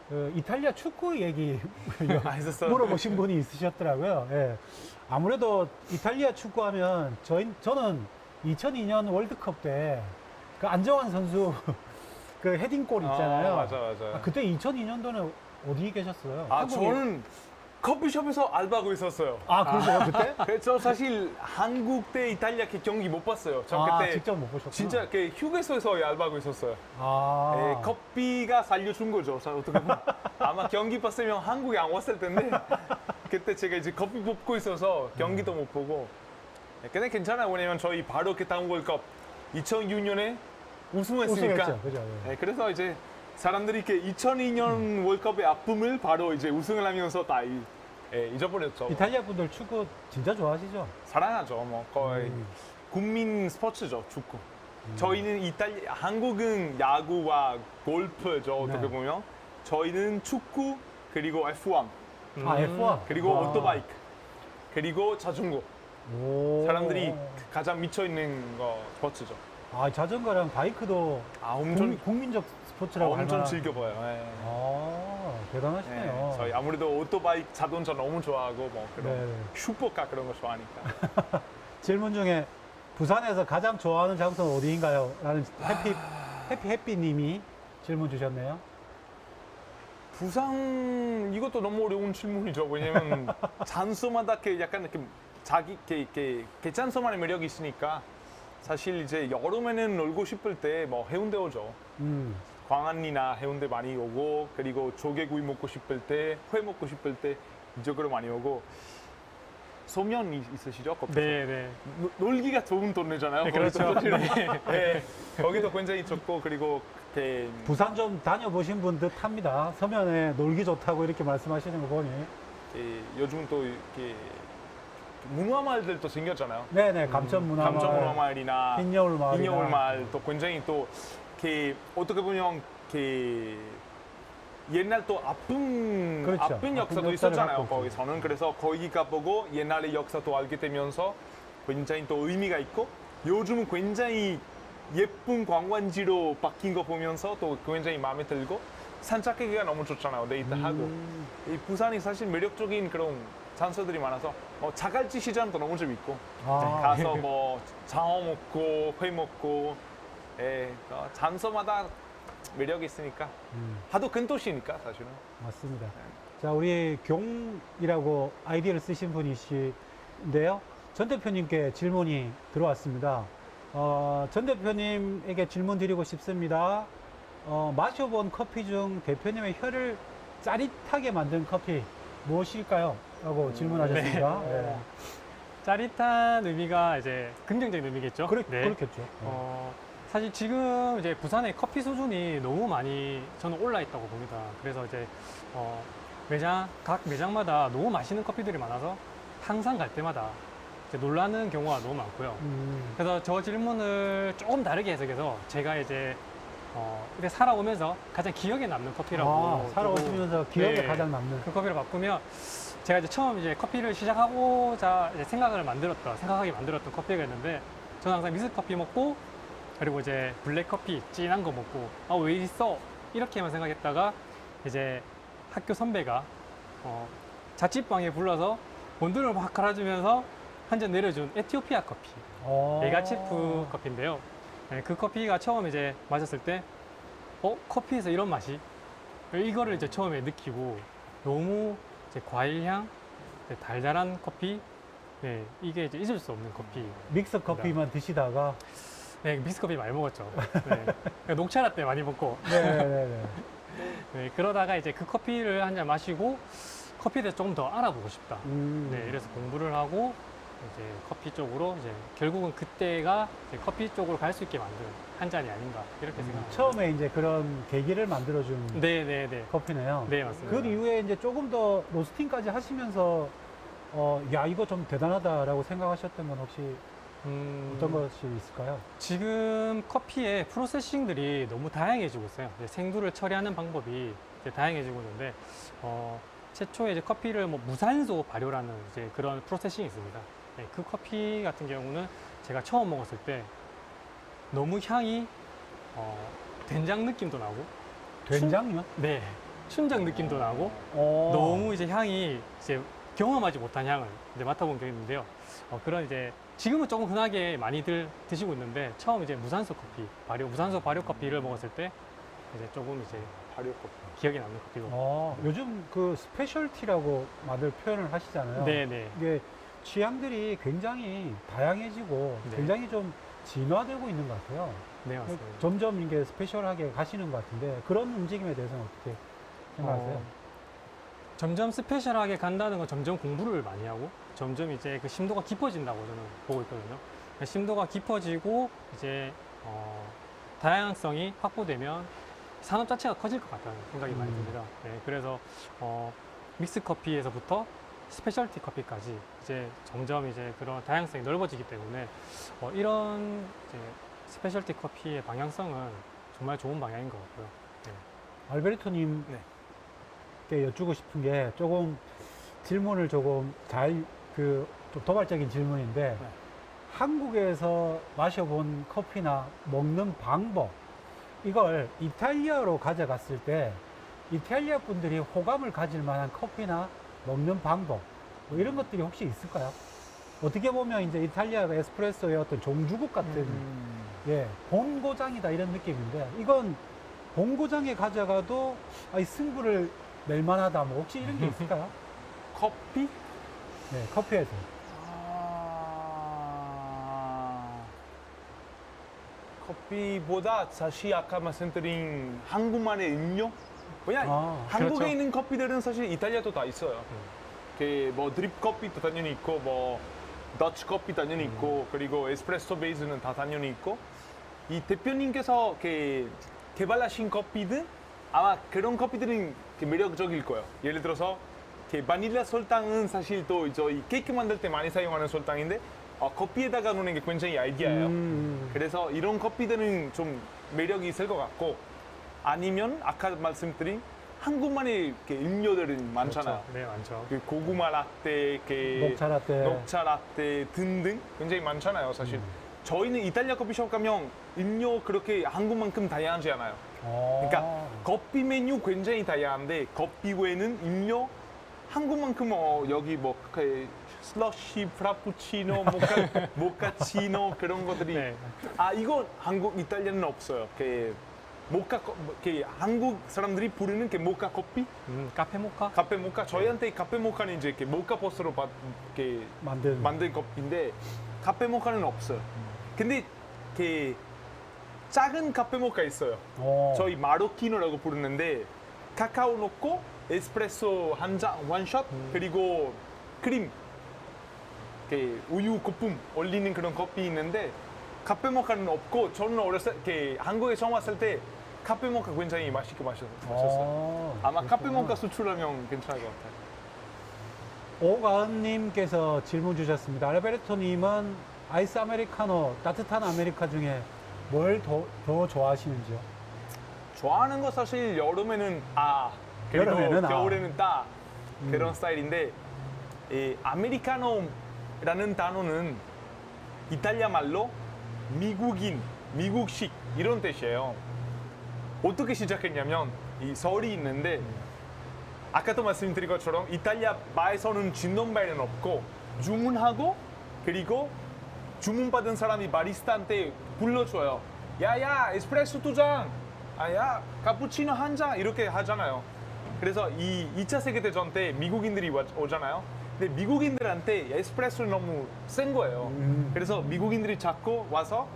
그 이탈리아 축구 얘기 있었어요. 물어보신 분이 있으셨더라고요. 예. 아무래도 이탈리아 축구하면 저는 2002년 월드컵 때 그 안정환 선수 그 헤딩골 있잖아요. 맞아. 그때 2002년도는 어디 계셨어요? 한국에- 저는 커피숍에서 알바하고 있었어요. 그러세요 그때? 그래서 사실 한국 대 이탈리아 경기 못 봤어요. 저 그때 직접 못 보셨구나. 진짜 그 휴게소에서 알바하고 있었어요. 아. 커피가 살려준 거죠. 어떻게 보면 아마 경기 봤으면 한국에 안 왔을 텐데 그때 제가 이제 커피 뽑고 있어서 경기도 못 보고. 근데 괜찮아요. 왜냐면 저희 바로 그 다음 월드컵 2006년에 우승했으니까. 우승했죠. 그죠. 예. 그래서 이제 사람들이 이렇게 2002년 월드컵의 아픔을 바로 이제 우승을 하면서 다 잊어버렸죠. 이탈리아 분들 축구 진짜 좋아하시죠? 사랑하죠. 뭐 거의 국민 스포츠죠, 축구. 저희는 한국은 야구와 골프죠, 어떻게 네. 보면. 저희는 축구, 그리고 F1, F1. 그리고 오토바이크, 그리고 자전거. 오. 사람들이 가장 미쳐있는 거 스포츠죠. 자전거랑 바이크도 엄청, 국민적 스포츠라고 할 엄청 만한. 즐겨봐요. 대단하시네요. 저희 아무래도 오토바이크, 자동차 너무 좋아하고, 뭐 그런 네. 슈퍼카 그런 거 좋아하니까. 질문 중에 부산에서 가장 좋아하는 장소는 어디인가요? 라는 해피 님이 질문 주셨네요. 부산 이것도 너무 어려운 질문이죠. 왜냐면 장소마다 약간 이렇게 자기 장소만의 매력이 있으니까 사실 이제 여름에는 놀고 싶을 때 뭐 해운대 오죠. 광안리나 해운대 많이 오고 그리고 조개구이 먹고 싶을 때, 회 먹고 싶을 때 이쪽으로 많이 오고. 소면 있으시죠? 거기서? 네. 놀기가 좋은 동네잖아요. 네, 그렇죠. 거기도 네. 거기도 굉장히 좋고 그리고 부산 좀 다녀보신 분 듯 합니다. 서면에 놀기 좋다고 이렇게 말씀하시는 거 보니. 요즘 또 이렇게 문화마을들도 생겼잖아요. 네네, 감천문화마을, 감천문화마을이나 흰여울마을이나. 흰여울마을 또 굉장히 또 어떻게 보면 옛날 또 아픈 그렇죠. 아픈 역사도 역사를 있었잖아요. 갖고 거기서는 그래서 거기 가보고 옛날의 역사도 알게 되면서 굉장히 또 의미가 있고 요즘은 굉장히 예쁜 관광지로 바뀐 거 보면서 또 굉장히 마음에 들고 산책하기가 너무 좋잖아요. 데이트하고 이 부산이 사실 매력적인 그런 장소들이 많아서 자갈치 시장도 너무 재밌고 가서 뭐 장어 먹고 회 먹고 장소마다 매력이 있으니까 하도 큰 도시니까 사실은. 맞습니다. 자, 우리 경이라고 아이디를 쓰신 분이신데요. 전 대표님께 질문이 들어왔습니다. 전 대표님에게 질문 드리고 싶습니다. 마셔본 커피 중 대표님의 혀를 짜릿하게 만든 커피 무엇일까요? 라고 질문하셨습니다. 네. 네. 짜릿한 의미가 이제 긍정적인 의미겠죠. 네. 그렇겠죠. 사실 지금 이제 부산의 커피 수준이 너무 많이 저는 올라 있다고 봅니다. 그래서 이제 각 매장마다 너무 맛있는 커피들이 많아서 항상 갈 때마다 이제 놀라는 경우가 너무 많고요. 그래서 저 질문을 조금 다르게 해석해서 제가 이제 이렇게 살아오면서 가장 기억에 남는 커피라고 살아오시면서 기억에 네. 가장 남는 그 커피를 바꾸면 제가 이제 처음 이제 커피를 시작하고자 이제 생각하게 만들었던 커피가 있는데 저는 항상 미스 커피 먹고 그리고 이제 블랙 커피 진한 거 먹고 왜 있어 이렇게만 생각했다가 이제 학교 선배가 자취방에 불러서 원두를 막 갈아주면서 한 잔 내려준 에티오피아 커피 메가치프 커피인데요. 네, 그 커피가 처음 이제 마셨을 때 커피에서 이런 맛이 이거를 이제 처음에 느끼고 너무 이제 과일향, 달달한 커피, 네, 이게 이제 잊을 수 없는 커피. 믹스 커피만 드시다가 네, 믹스커피 많이 먹었죠. 네. 녹차 라떼 많이 먹고. 네네네. 네, 그러다가 이제 그 커피를 한 잔 마시고 커피에 대해서 조금 더 알아보고 싶다. 네, 이래서 공부를 하고 이제 커피 쪽으로 이제 결국은 그때가 이제 커피 쪽으로 갈 수 있게 만든 한 잔이 아닌가 이렇게 생각합니다. 처음에 이제 그런 계기를 만들어준 네, 네, 네. 커피네요. 네, 맞습니다. 그 이후에 이제 조금 더 로스팅까지 하시면서 야 이거 좀 대단하다라고 생각하셨던 건 혹시 어떤 것이 있을까요? 지금 커피의 프로세싱들이 너무 다양해지고 있어요. 이제 생두를 처리하는 방법이 이제 다양해지고 있는데, 최초에 이제 커피를 뭐 무산소 발효라는 이제 그런 프로세싱이 있습니다. 네, 그 커피 같은 경우는 제가 처음 먹었을 때 너무 향이 된장 느낌도 나고, 된장이요? 네, 춘장 느낌도 나고, 너무 이제 향이 이제 경험하지 못한 향을 이제 맡아본 적이 있는데요. 그런 이제 지금은 조금 흔하게 많이들 드시고 있는데 처음 이제 무산소 커피, 무산소 발효 커피를 먹었을 때 이제 조금 이제 발효 커피. 기억에 남는 커피고. 요즘 그 스페셜티라고 많은 표현을 하시잖아요. 네네. 이게 취향들이 굉장히 다양해지고 네. 굉장히 좀 진화되고 있는 것 같아요. 네, 맞습니다. 점점 이게 스페셜하게 가시는 것 같은데 그런 움직임에 대해서는 어떻게 생각하세요? 점점 스페셜하게 간다는 건 점점 공부를 많이 하고 점점 이제 그 심도가 깊어진다고 저는 보고 있거든요. 심도가 깊어지고 이제 다양성이 확보되면 산업 자체가 커질 것 같다는 생각이 많이 듭니다. 네, 그래서 믹스 커피에서부터 스페셜티 커피까지 이제 점점 이제 그런 다양성이 넓어지기 때문에 이런 이제 스페셜티 커피의 방향성은 정말 좋은 방향인 것 같고요. 네. 알베르토님께 네. 여쭈고 싶은 게 조금 질문을 조금 좀 도발적인 질문인데 네. 한국에서 마셔본 커피나 먹는 방법 이걸 이탈리아로 가져갔을 때 이탈리아 분들이 호감을 가질 만한 커피나 먹는 방법 뭐 이런 것들이 혹시 있을까요? 어떻게 보면 이제 이탈리아가 에스프레소의 어떤 종주국 같은 예, 본고장이다 이런 느낌인데 이건 본고장에 가져가도 이 승부를 낼 만하다 뭐 혹시 이런 게 있을까요? 커피? 네, 커피에서. 커피보다 사실 아까 말씀드린 한국만의 음료? 그냥 한국에 그렇죠. 있는 커피들은 사실 이탈리아도 다 있어요. 뭐 드립 커피도 당연히 있고, 뭐 더치 커피 당연히 있고, 그리고 에스프레소 베이스는 다 당연히 있고, 이 대표님께서 개발하신 커피들 아마 그런 커피들은 매력적일 거예요. 예를 들어서 바닐라 설탕은 사실 또 저희 케이크 만들 때 많이 사용하는 설탕인데 커피에다가 넣는 게 굉장히 아이디어예요. 그래서 이런 커피들은 좀 매력이 있을 것 같고 아니면 아까 말씀드린 한국만의 음료들은 많잖아요. 그렇죠. 네, 많죠. 그 고구마 라떼, 녹차 라떼 등등 굉장히 많잖아요, 사실. 저희는 이탈리아 커피숍 가면 음료 그렇게 한국만큼 다양하지 않아요. 그러니까 커피 메뉴 굉장히 다양한데 커피 외에는 음료 한국만큼 여기 뭐 슬러시, 프라푸치노, 모카치노 그런 것들이 네. 이거 한국 이탈리아는 없어요. 한국 사람들이 부르는 모카 커피, 카페 모카? 카페 모카. 저희한테 카페 모카는 이제 모카 버스로 만든 커피인데 카페 모카는 없어요. 근데 작은 카페 모카 있어요. 저희 마로키노라고 부르는데 카카오 넣고 에스프레소 한 잔 원샷 그리고 크림 우유 거품 올리는 그런 커피 있는데 카페 모카는 없고 저는 어렸을 때 한국에 처음 왔을 때 카페 모카 굉장히 맛있게 마셨어요. 아마 카페 모카 수출하면 괜찮을 것 같아요. 오가은님께서 질문 주셨습니다. 알베르토님은 아이스 아메리카노, 따뜻한 아메리카 중에 뭘 더 좋아하시는지요? 좋아하는 거 사실 여름에는 그리고 여름에는 겨울에는 따 그런 스타일인데 이 아메리카노라는 단어는 이탈리아 말로 미국식 이런 뜻이에요. 어떻게 시작했냐면 이 설이 있는데 아까도 말씀드린 것처럼 이탈리아 바에서는 진동벨은 없고 주문하고 그리고 주문받은 사람이 바리스타한테 불러줘요. 야야 에스프레소 2잔, 야 카푸치노 한 잔 이렇게 하잖아요. 그래서 이 2차 세계대전 때 미국인들이 오잖아요. 근데 미국인들한테 에스프레소는 너무 센 거예요. 그래서 미국인들이 자꾸 와서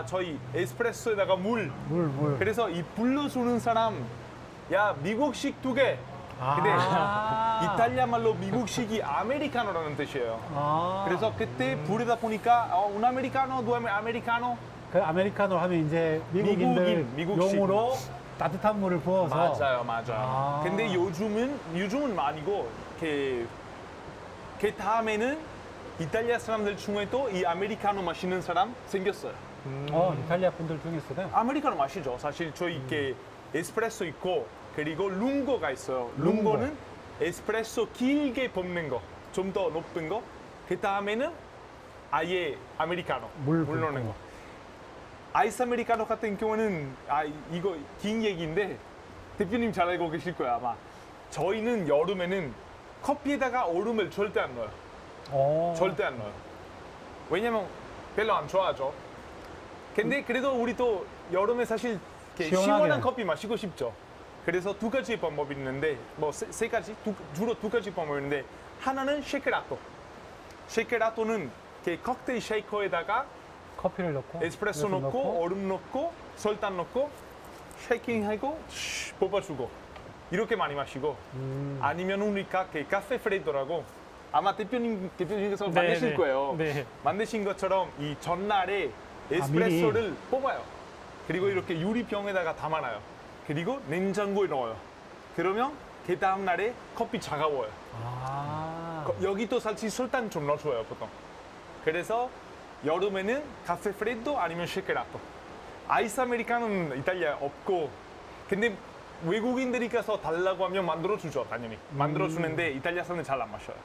저희 에스프레소에다가 물. 그래서 이 불러주는 사람 야 미국식 2개. 근데 이탈리아 말로 미국식이 아메리카노라는 뜻이에요. 그래서 그때 부르다 보니까 un americano, due americano. 그 아메리카노 하면 이제 미국인들 미국식. 용으로 따뜻한 물을 부어서 맞아요. 근데 요즘은 아니고 그 다음에는 이탈리아 사람들 중에도 이 아메리카노 마시는 사람 생겼어요. 이탈리아 분들 중에서는 아메리카노 마시죠. 사실 저희 이렇게 에스프레소 있고 그리고 룽고가 있어요. 룽고. 룽고는 에스프레소 길게 볶는 거, 좀 더 높은 거. 그 다음에는 아예 아메리카노 물 넣는 붓고. 거. 아이스 아메리카노 같은 경우는 이거 긴 얘기인데 대표님 잘 알고 계실 거예요 아마. 저희는 여름에는 커피에다가 얼음을 절대 안 넣어요. 절대 안 넣어요. 왜냐면 별로 안 좋아하죠. 근데 그래도 우리 또 여름에 사실 이렇게 시원하게. 시원한 커피 마시고 싶죠. 그래서 두 가지 방법이 있는데 뭐 세 가지 주로 두 가지 방법이 있는데 하나는 쉐이크라또. 쉐이크라또는 이렇게 칵테일 쉐이커에다가 커피를 넣고 에스프레소 넣고 얼음 넣고 설탕 넣고 쉐이킹하고 뽑아주고 이렇게 많이 마시고 아니면 우리가 카페 프레도라고 아마 대표님께서 만드실 거예요. 네. 만드신 것처럼 이 전날에 에스프레소를 뽑아요. 그리고 이렇게 유리병에다가 담아놔요. 그리고 냉장고에 넣어요. 그러면 그 다음 날에 커피 차가워요. 여기 또 사실 설탕 좀 넣어줘요 보통. 그래서 여름에는 카페 프레도 아니면 쉐이크라또. 아이스 아메리카노는 이탈리아에 없고 근데 외국인들이 가서 달라고 하면 만들어주죠 당연히. 만들어주는데 이탈리아 사람은 잘 안 마셔요.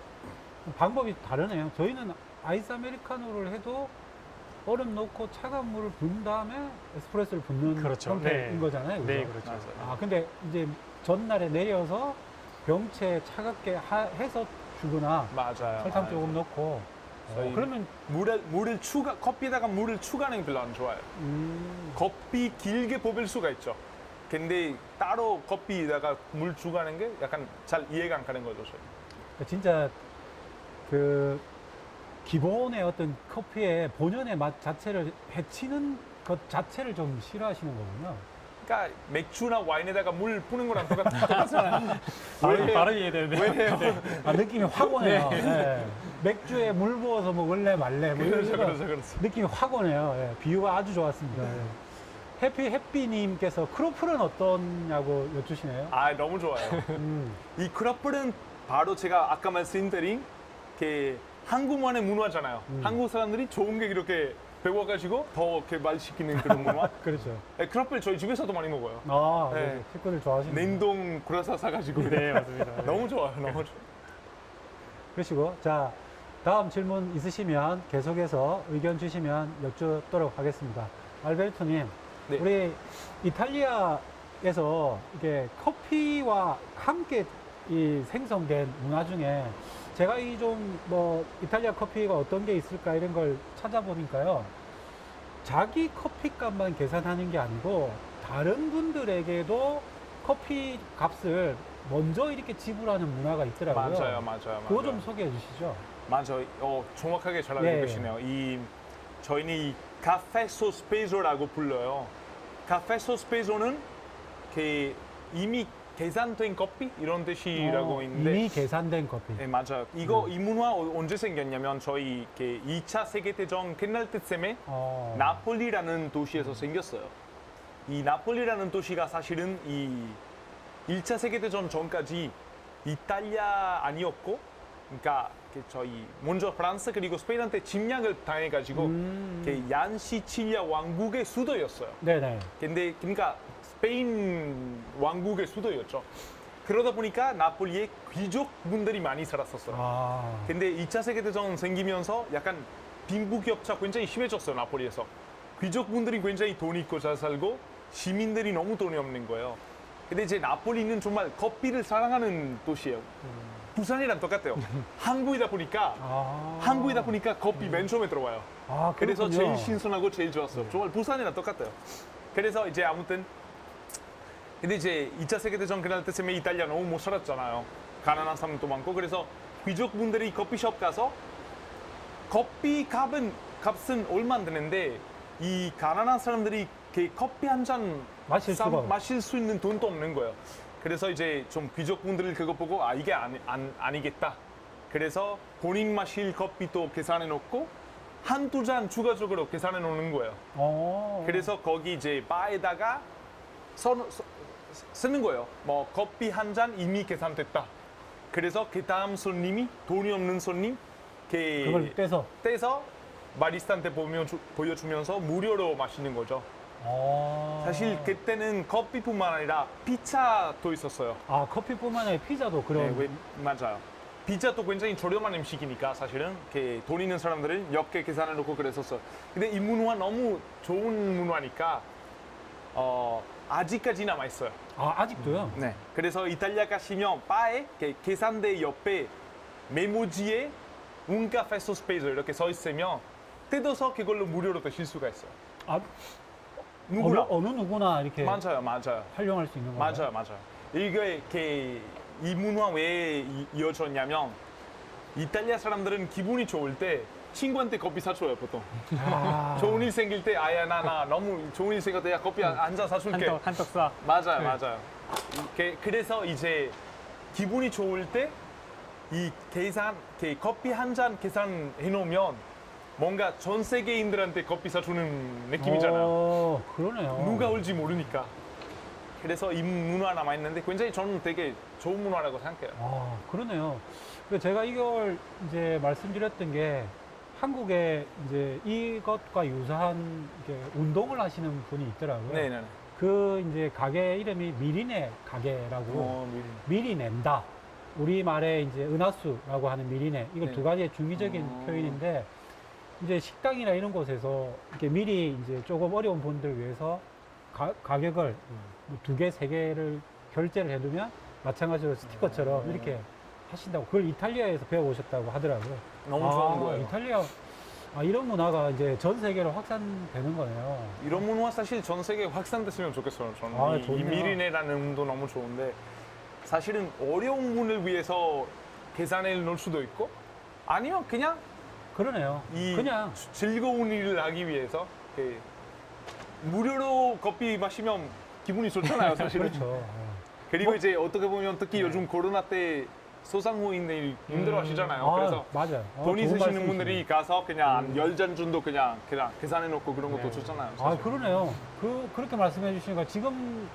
방법이 다르네요. 저희는 아이스 아메리카노를 해도 얼음 넣고 차가운 물을 붓는 다음에 에스프레소를 붓는 그렇죠. 형태인 네. 거잖아요. 네, 그죠? 그렇죠. 근데 이제 전날에 내려서 병채 차갑게 해서 주거나 맞아요. 설탕 조금 넣고 저희 그러면 물을 커피에다가 물을 추가하는 게 별로 안 좋아요. 커피 길게 뽑을 수가 있죠. 근데 따로 커피에다가 물 추가하는 게 약간 잘 이해가 안 가는 거죠. 저희. 진짜 그 기본의 어떤 커피의 본연의 맛 자체를 해치는 것 자체를 좀 싫어하시는 거군요. 그러니까 맥주나 와인에다가 물 푸는 거랑 똑같잖아요. 바로 이해되는데. 왜 해요? 느낌이 확 오네요. 네. 맥주에 물 부어서 먹을래 말래 뭐 이런 그렇죠. 느낌이 확 오네요. 예, 비유가 아주 좋았습니다. 해피님께서 크로플은 어떠냐고 여쭈시네요. 너무 좋아요. 이 크로플은 바로 제가 아까 말씀드린 그 한국만의 문화잖아요. 한국 사람들이 좋은 게 이렇게 배워가지고 더 개발시키는 그런 문화. 그렇죠. 크로플 저희 집에서도 많이 먹어요. 네. 네. 식구들 좋아하시는 냉동 그라사 사가지고. 네, 맞습니다. 너무 좋아요. 너무 좋아요. 그러시고 자 다음 질문 있으시면 계속해서 의견 주시면 여쭙도록 하겠습니다. 알베르토님, 네. 우리 이탈리아에서 이게 커피와 함께 이 생성된 문화 중에 제가 이 좀 뭐 이탈리아 커피가 어떤 게 있을까 이런 걸 찾아보니까요. 자기 커피값만 계산하는 게 아니고 다른 분들에게도 커피 값을 먼저 이렇게 지불하는 문화가 있더라고요. 맞아요. 그거 좀 소개해 주시죠. 맞아요. 정확하게 잘 알고 예. 계시네요. 저희는 이 카페 소스페소라고 불러요. 카페 소스페소는 이미 계산된 커피 이런 뜻이라고 있는데 이미 계산된 커피. 네, 맞아요. 이 문화 언제 생겼냐면 저희 2차 세계대전 끝날 때쯤에 나폴리라는 도시에서 생겼어요. 이 나폴리라는 도시가 사실은 이 1차 세계대전 전까지 이탈리아 아니었고, 그러니까 저희 먼저 프랑스 그리고 스페인한테 침략을 당해가지고 얀 시칠리아 왕국의 수도였어요. 네네. 근데 그러니까 스페인 왕국의 수도였죠. 그러다 보니까 나폴리에 귀족분들이 많이 살았었어요. 근데 2차 세계대전 생기면서 약간 빈부격차 굉장히 심해졌어요, 나폴리에서. 귀족분들이 굉장히 돈 있고 잘 살고 시민들이 너무 돈이 없는 거예요. 근데 이제 나폴리는 정말 커피를 사랑하는 도시예요. 부산이랑 똑같아요. 항구이다 보니까 커피 맨 처음에 들어와요. 그래서 제일 신선하고 제일 좋았어요. 정말 부산이랑 똑같아요. 그래서 이제 아무튼 근데 이제 2차 세계대전 그날 때쯤에 이탈리아 너무 못 살았잖아요. 가난한 사람도 많고 그래서 귀족분들이 커피숍 가서 커피 값은 얼마 안 되는데 이 가난한 사람들이 커피 한 잔 마실 수 있는 돈도 없는 거예요. 그래서 이제 좀 귀족분들 그거 보고 아 이게 아니겠다. 그래서 본인 마실 커피도 계산해 놓고 한두 잔 추가적으로 계산해 놓는 거예요. 그래서 거기 이제 바에다가 쓰는 거예요. 뭐 커피 한 잔 이미 계산됐다. 그래서 그 다음 손님이 돈이 없는 손님 그걸 떼서 바리스타한테 보여주면서 무료로 마시는 거죠. 사실 그때는 커피뿐만 아니라 피자도 있었어요. 아, 커피뿐만 아니라 피자도 그런. 네, 맞아요. 피자도 굉장히 저렴한 음식이니까 사실은 돈 있는 사람들은 몇 개 계산해 놓고 그랬었어요. 근데 이 문화 너무 좋은 문화니까 아직까지 남아 있어요. 아, 아직도요? 네. 그래서 이탈리아 가시면 바에 계산대 옆에 메모지에 un caffè sospeso 이렇게 써 있으면 뜯어서 그걸로 무료로 드실 수가 있어요. 아, 누구나. 어느 누구나 이렇게 맞아요. 활용할 수 있는 건가요? 맞아요. 이게 이 문화 왜 이어졌냐면 이탈리아 사람들은 기분이 좋을 때 친구한테 커피 사줘요 보통. 좋은 일 생길 때 아야 나 너무 좋은 일 생길 때 야 커피 한 잔 사줄게. 한턱 쏴. 맞아요. 그래서 이제 기분이 좋을 때 이 커피 한 잔 계산해 놓으면 뭔가 전 세계인들한테 커피 사주는 느낌이잖아요. 그러네요. 누가 올지 모르니까. 그래서 이 문화 남아 있는데 굉장히 저는 되게 좋은 문화라고 생각해요. 아, 그러네요. 그래서 제가 이걸 이제 말씀드렸던 게 한국에 이제 이것과 유사한 이렇게 운동을 하시는 분이 있더라고요. 네네. 그 이제 가게 이름이 미리네 가게라고 미리 낸다. 우리말에 이제 은하수라고 하는 미리네. 이걸 네. 두 가지의 중의적인 표현인데 이제 식당이나 이런 곳에서 이렇게 미리 이제 조금 어려운 분들을 위해서 가격을 뭐 2개, 3개를 결제를 해두면 마찬가지로 스티커처럼 이렇게 하신다고. 그걸 이탈리아에서 배워오셨다고 하더라고요. 너무 좋은 거예요. 이탈리아, 이런 문화가 이제 전 세계로 확산되는 거네요. 이런 문화 사실 전 세계에 확산됐으면 좋겠어요. 저는 이 좋네요. 미리네라는 음도 너무 좋은데 사실은 어려운 분을 위해서 계산해 놓을 수도 있고 아니면 그냥 그러네요. 그냥 즐거운 일을 하기 위해서 무료로 커피 마시면 기분이 좋잖아요, 사실은. 그렇죠. 그리고 이제 어떻게 보면 특히 요즘 코로나 때 소상공인들이 힘들어하시잖아요. 그래서 맞아요. 돈 좋은 있으시는 말씀이시네요. 분들이 가서 그냥 10잔 정도 그냥 계산해 놓고 그런 것도 네. 좋잖아요. 아, 사실. 그러네요. 그렇게 말씀해 주시니까 지금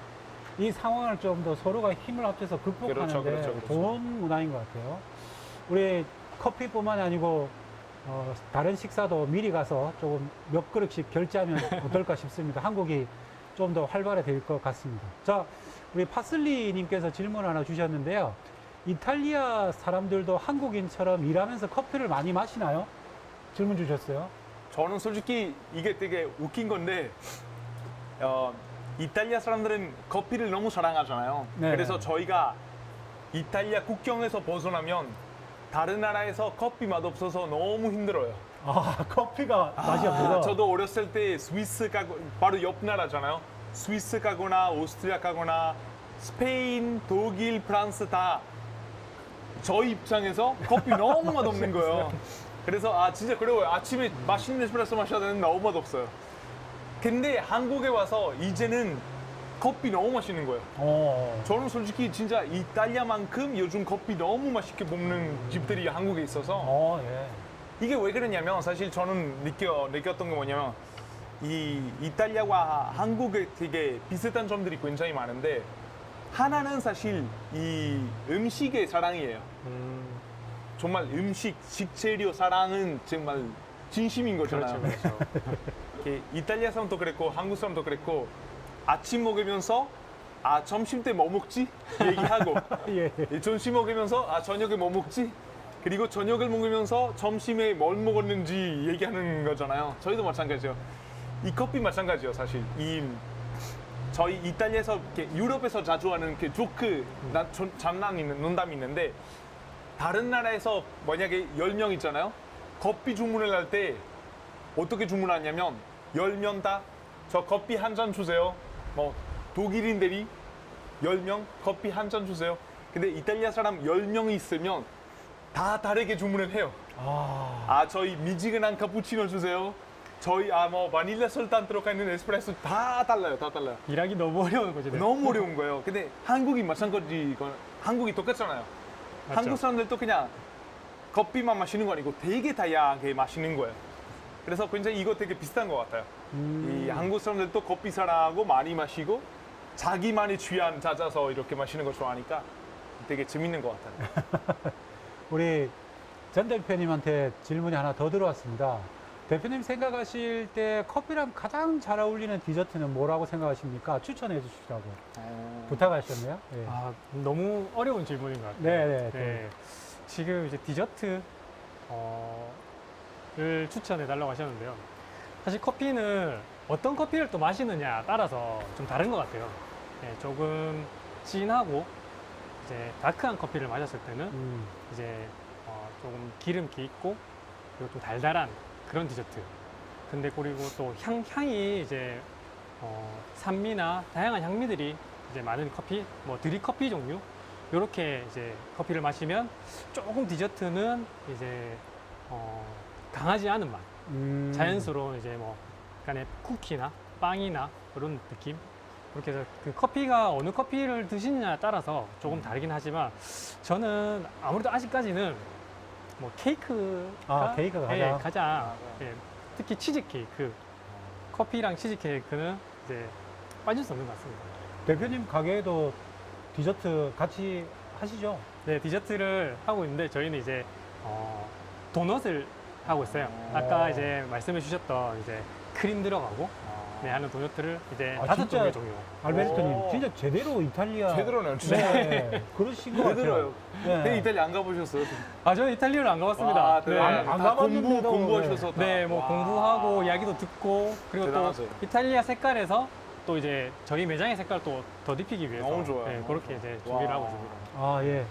이 상황을 좀 더 서로가 힘을 합쳐서 극복하는데 그렇죠. 좋은 문화인 것 같아요. 우리 커피뿐만 아니고 다른 식사도 미리 가서 조금 몇 그릇씩 결제하면 어떨까 싶습니다. 한국이 좀 더 활발해질 것 같습니다. 자, 우리 파슬리님께서 질문 하나 주셨는데요. 이탈리아 사람들도 한국인처럼 일하면서 커피를 많이 마시나요? 질문 주셨어요. 저는 솔직히 이게 되게 웃긴 건데 이탈리아 사람들은 커피를 너무 사랑하잖아요. 네. 그래서 저희가 이탈리아 국경에서 벗어나면 다른 나라에서 커피 맛 없어서 너무 힘들어요. 커피가 맛이 없어서. 저도 어렸을 때 스위스 가고 바로 옆 나라잖아요. 스위스 가거나 오스트리아 가거나 스페인, 독일, 프랑스 다 저희 입장에서 커피 너무 맛없는 거예요. 그래서 진짜 그래요. 아침에 맛있는 에스프레소 마셔야 되는데 너무 맛없어요. 근데 한국에 와서 이제는 커피 너무 맛있는 거예요. 저는 솔직히 진짜 이탈리아만큼 요즘 커피 너무 맛있게 먹는 집들이 한국에 있어서 예. 이게 왜 그러냐면 사실 저는 느꼈던 게 뭐냐면 이 이탈리아와 한국에 되게 비슷한 점들이 굉장히 많은데 하나는 사실 이 음식의 사랑이에요. 정말 음식, 식재료 사랑은 정말 진심인 거잖아요. 그렇죠. 이렇게 이탈리아 사람도 그랬고 한국 사람도 그랬고 아침 먹으면서 점심 때 뭐 먹지? 얘기하고 예. 점심 먹으면서 저녁에 뭐 먹지? 그리고 저녁을 먹으면서 점심에 뭘 먹었는지 얘기하는 거잖아요. 저희도 마찬가지예요. 이 커피 마찬가지예요, 사실. 저희 이탈리아에서 유럽에서 자주 하는 그 조크 농담이 있는데 다른 나라에서 만약에 10명 있잖아요. 커피 주문을 할 때 어떻게 주문하냐면 10명 다 저 커피 한 잔 주세요. 뭐 독일인들이 10명 커피 한 잔 주세요. 근데 이탈리아 사람 10명이 있으면 다 다르게 주문을 해요. 저희 미지근한 카푸치노 주세요. 저희 뭐 바닐라 설탕 들어가 있는 에스프레소 다 달라요. 다 달라요. 일하기 너무 어려운 거죠. 네. 너무 어려운 거예요. 근데 한국이 마찬가지, 한국이 똑같잖아요. 맞죠. 한국 사람들도 그냥 커피만 마시는 거 아니고 되게 다양하게 마시는 거예요. 그래서 굉장히 이거 되게 비슷한 것 같아요. 이 한국 사람들도 커피 사랑하고 많이 마시고 자기만의 취향 찾아서 이렇게 마시는 거 좋아하니까 되게 재밌는 것 같아요. 우리 전 대표님한테 질문이 하나 더 들어왔습니다. 대표님 생각하실 때 커피랑 가장 잘 어울리는 디저트는 뭐라고 생각하십니까? 추천해 주시라고 부탁하셨네요. 예. 너무 어려운 질문인 것 같아요. 네. 지금 이제 디저트 를 추천해 달라고 하셨는데요. 사실 커피는 어떤 커피를 또 마시느냐 따라서 좀 다른 것 같아요. 예, 조금 진하고 이제 다크한 커피를 마셨을 때는 이제 조금 기름기 있고 그리고 좀 달달한 그런 디저트. 근데 그리고 또 향이 이제 산미나 다양한 향미들이 이제 많은 커피, 뭐 드립 커피 종류 이렇게 이제 커피를 마시면 조금 디저트는 이제 강하지 않은 맛, 자연스러운 이제 뭐 약간의 쿠키나 빵이나 그런 느낌. 그렇게 해서 그 커피가 어느 커피를 드시느냐에 따라서 조금 다르긴 하지만 저는 아무래도 아직까지는 뭐 케이크가 케이크가 가장. 예, 특히 치즈 케이크, 커피랑 치즈 케이크는 이제 빠질 수 없는 것 같습니다. 대표님 가게에도 디저트 같이 하시죠? 네, 디저트를 하고 있는데 저희는 이제 도넛을 하고 있어요. 아까 이제 말씀해 주셨던 이제 크림 들어가고 네, 하는 도넛을 이제 아, 5 진짜? 종류 종류. 알베르토님 오. 진짜 제대로 이탈리아 제대로네요, 진짜. 네, 그러신 것 같아요. 제대로요. 네. 근데 이탈리아 안 가보셨어요? 저는 이탈리아를 안 가봤습니다. 네. 안 다 가봤는데도, 공부하셔서 다. 네, 뭐 와. 공부하고 이야기도 듣고 그리고 대단하세요. 또 이탈리아 색깔에서 또 이제 저희 매장의 색깔 또 덧입히기 위해서 너무 좋아요. 네, 너무 그렇게 좋아요. 이제 준비를 와. 하고 있습니다. 아, 예.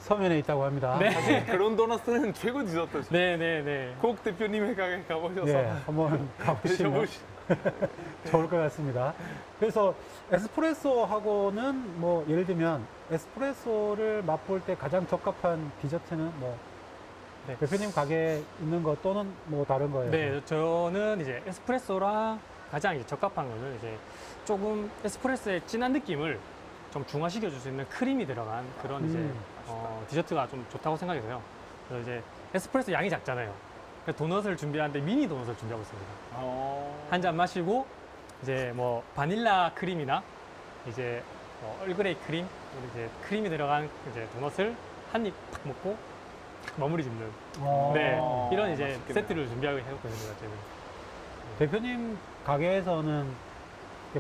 서면에 있다고 합니다. 네. 사실 그런 도넛은 최고 디저트. 네, 네, 네. 꼭 대표님의 가게 가보셔서 네, 한번 가보시면 좋을 것 같습니다. 그래서 에스프레소하고는 뭐 예를 들면 에스프레소를 맛볼 때 가장 적합한 디저트는 뭐 네. 대표님 가게에 있는 것 또는 뭐 다른 거예요? 네, 저는 이제 에스프레소랑 가장 이제 적합한 거는 이제 조금 에스프레소의 진한 느낌을 좀 중화시켜 줄 수 있는 크림이 들어간 그런 이제 디저트가 좀 좋다고 생각이 돼요. 그래서 이제 에스프레소 양이 작잖아요. 그래서 도넛을 준비하는데 미니 도넛을 준비하고 있습니다. 한 잔 마시고 이제 뭐 바닐라 크림이나 이제 얼그레이 크림, 이제 크림이 들어간 이제 도넛을 한 입 탁 먹고 탁 마무리 짓는 네, 이런 이제 맛있겠네요. 세트를 준비하고 있습니다. 저는. 대표님 가게에서는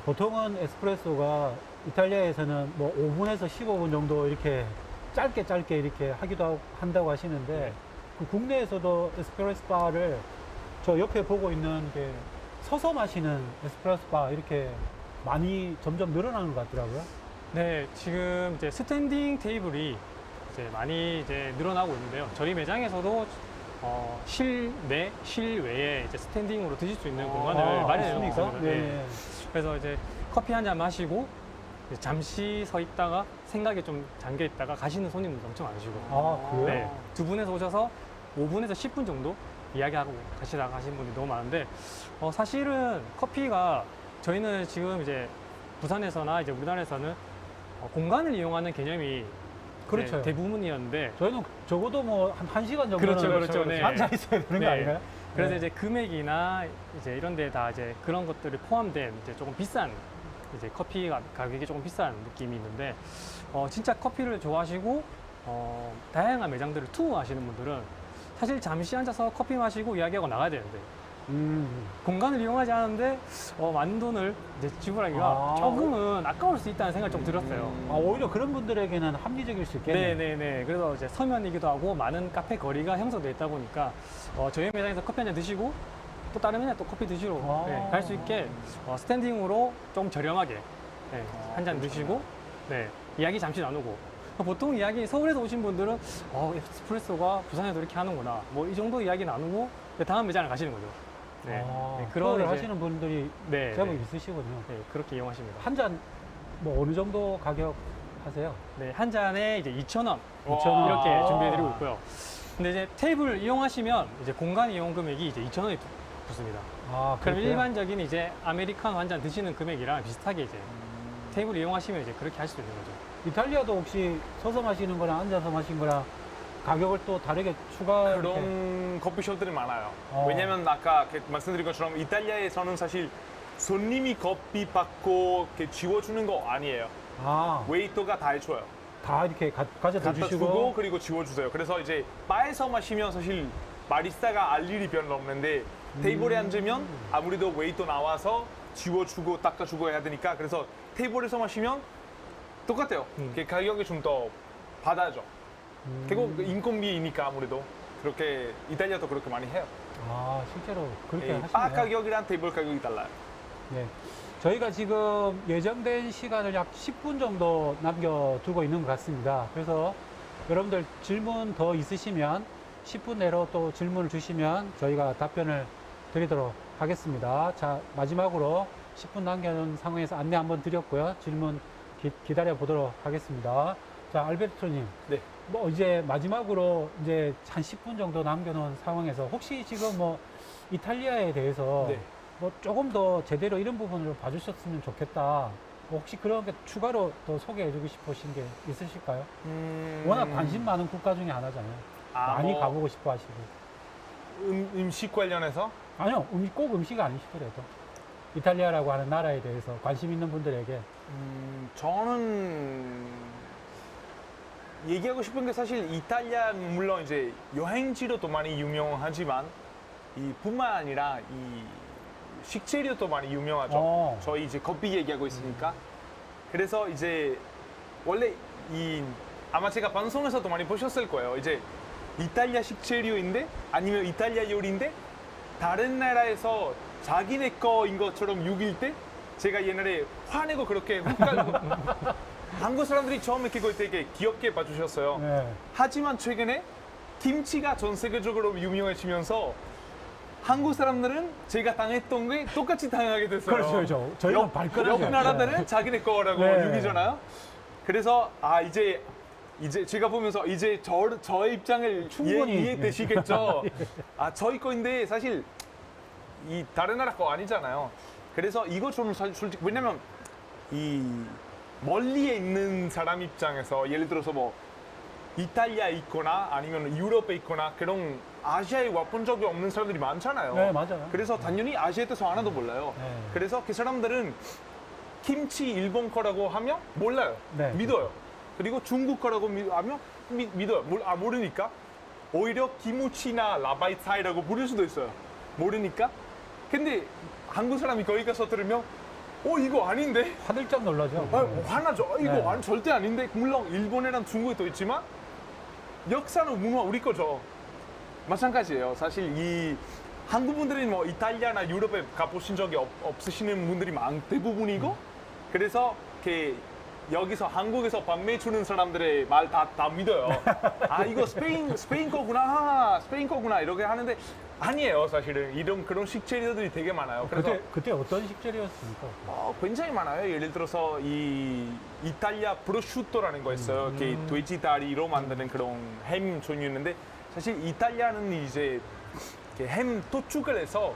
보통은 에스프레소가 이탈리아에서는 뭐 5분에서 15분 정도 이렇게 짧게 이렇게 한다고 하시는데 네. 그 국내에서도 에스프레소 바를 저 옆에 보고 있는 게 서서 마시는 에스프레소 바 이렇게 많이 점점 늘어나는 것 같더라고요. 네, 지금 이제 스탠딩 테이블이 이제 많이 이제 늘어나고 있는데요. 저희 매장에서도 실내, 실외에 이제 스탠딩으로 드실 수 있는 공간을 마련해 놓고 있습니까? 있습니다. 네. 그래서 이제 커피 한 잔 마시고 이제 잠시 서 있다가 생각에 좀 잠겨 있다가 가시는 손님들도 엄청 많으시고. 아, 그래요? 네, 두 분에서 오셔서 5분에서 10분 정도 이야기하고 가시다가 가시는 분들이 너무 많은데 사실은 커피가 저희는 지금 이제 부산에서나 이제 우리나라에서는 공간을 이용하는 개념이 그렇죠. 네, 대부분이었는데 저희는 적어도 뭐 한 1시간 정도는 그렇죠. 네. 앉아 있어야 되는 네. 거 아닌가요? 그래서 네. 이제 금액이나 이제 이런 데 다 이제 그런 것들이 포함된 이제 조금 비싼 이제 커피 가격이 조금 비싼 느낌이 있는데 진짜 커피를 좋아하시고 다양한 매장들을 투어하시는 분들은 사실 잠시 앉아서 커피 마시고 이야기하고 나가야 되는데 공간을 이용하지 않는데 많은 돈을 이제 지불하기가 조금은 아까울 수 있다는 생각이 좀 들었어요. 오히려 그런 분들에게는 합리적일 수 있겠네요. 네네네. 그래서 이제 서면이기도 하고 많은 카페 거리가 형성되어 있다 보니까 저희 매장에서 커피 한 잔 드시고 또 다른 매장 또 커피 드시러 갈 수 있게 스탠딩으로 좀 저렴하게 한 잔 드시고 이야기 잠시 나누고 보통 이야기 서울에서 오신 분들은 에스프레소가 부산에도 이렇게 하는구나 뭐 이 정도 이야기 나누고 다음 매장을 가시는 거죠. 그런 이제- 하시는 분들이 네, 제법 네. 있으시군요. 네, 그렇게 이용하십니다. 한 잔 뭐 어느 정도 가격 하세요? 네, 한 잔에 이제 2,000원 2,000원. 이렇게 준비해드리고 있고요. 근데 이제 테이블 이용하시면 이제 공간 이용 금액이 이제 2,000원이 붙습니다. 아, 그럼 그렇게요? 일반적인 이제 아메리카노 한 잔 드시는 금액이랑 비슷하게 이제 테이블 이용하시면 이제 그렇게 할 수 있는 거죠. 이탈리아도 혹시 서서 마시는 거랑 앉아서 마시는 거랑 가격을 또 다르게 추가 이렇게- 그런 커피숍들이 많아요. 어. 왜냐면 아까 말씀드린 것처럼 이탈리아에서는 사실 손님이 커피 받고 이렇게 지워주는 거 아니에요. 아, 웨이터가 다 해줘요. 다 이렇게 가져다 갖다 주시고 주고 그리고 지워주세요. 그래서 이제 바에서 마시면 사실 바리스타가 알 일이 별로 없는데 테이블에 앉으면 아무래도 웨이터 나와서 지워주고 닦아주고 해야 되니까 그래서 테이블에서 마시면 똑같아요. 그 가격이 좀 더 받아죠. 그리고 그 인건비니까 아무래도 그렇게 이탈리아도 그렇게 많이 해요. 아, 실제로 그렇게 예, 바 하시네요. 가격이랑 테이블 가격이 달라요. 네. 저희가 지금 예정된 시간을 약 10분 정도 남겨두고 있는 것 같습니다. 그래서 여러분들 질문 더 있으시면 10분 내로 또 질문을 주시면 저희가 답변을 드리도록 하겠습니다. 자, 마지막으로 10분 남겨놓은 상황에서 안내 한번 드렸고요. 질문 기다려 보도록 하겠습니다. 자, 알베르토님. 네. 뭐 이제 마지막으로 이제 한 10분 정도 남겨놓은 상황에서 혹시 지금 뭐 이탈리아에 대해서 네. 뭐 조금 더 제대로 이런 부분을 봐주셨으면 좋겠다. 뭐 혹시 그런 게 추가로 더 소개해주고 싶으신 게 있으실까요? 워낙 관심 많은 국가 중에 하나잖아요. 많이 뭐 가보고 싶어 하시고. 음식 관련해서 아니요, 꼭 음식 아니시더라도. 이탈리아라고 하는 나라에 대해서 관심 있는 분들에게. 저는 얘기하고 싶은 게 사실 이탈리아 물론 이제 여행지로도 많이 유명하지만 이 뿐만 아니라 이 식재료도 많이 유명하죠. 저희 이제 커피 얘기하고 있으니까. 그래서 이제 원래 아마 제가 방송에서도 많이 보셨을 거예요. 이제 이탈리아 식재료인데 아니면 이탈리아 요리인데 다른 나라에서 자기네 거인 것처럼 여길 때 제가 옛날에 화내고 그렇게 훅가고 한국 사람들이 처음에 그걸 되게 귀엽게 봐주셨어요. 네. 하지만 최근에 김치가 전 세계적으로 유명해지면서 한국 사람들은 제가 당했던 게 똑같이 당하게 됐어요. 그렇죠, 그렇죠. 저희는 발끈하죠. 옆 나라들은 자기네 거라고 네. 여기잖아요. 그래서 이제 제가 보면서 이제 저의 입장을 충분히. 이해되시겠죠. 저희 거인데 사실 이 다른 나라 거 아니잖아요. 그래서 이거 좀 솔직히 왜냐면 이 멀리에 있는 사람 입장에서 예를 들어서 뭐 이탈리아에 있거나 아니면 유럽에 있거나 그런 아시아에 와본 적이 없는 사람들이 많잖아요. 네, 맞아요. 그래서 당연히 아시아에 대해서 하나도 몰라요. 네. 그래서 그 사람들은 김치 일본 거라고 하면 몰라요. 네. 믿어요. 그리고 중국 거라고 하면 믿어요. 모르니까 오히려 기무치나 라바이타이라고 부를 수도 있어요. 모르니까. 근데 한국 사람이 거기 가서 들으면 이거 아닌데? 화들짝 놀라죠. 화나죠. 이거 네. 절대 아닌데. 물론 일본이랑 중국에 또 있지만 역사는 문화 우리 거죠. 마찬가지예요. 사실 이 한국 분들이 뭐 이탈리아나 유럽에 가보신 적이 없으시는 분들이 대부분이고 그래서 여기서 한국에서 판매 주는 사람들의 말 다 믿어요. 이거 스페인 거구나. 스페인 거구나. 이렇게 하는데 아니에요. 사실은 그런 식재료들이 되게 많아요. 그래서 그때 어떤 식재료였습니까? 굉장히 많아요. 예를 들어서 이 이탈리아 프로슈토라는 거 있어요. 이렇게 돼지 다리로 만드는 그런 햄 종류인데 사실 이탈리아는 이제 이렇게 햄 도축을 해서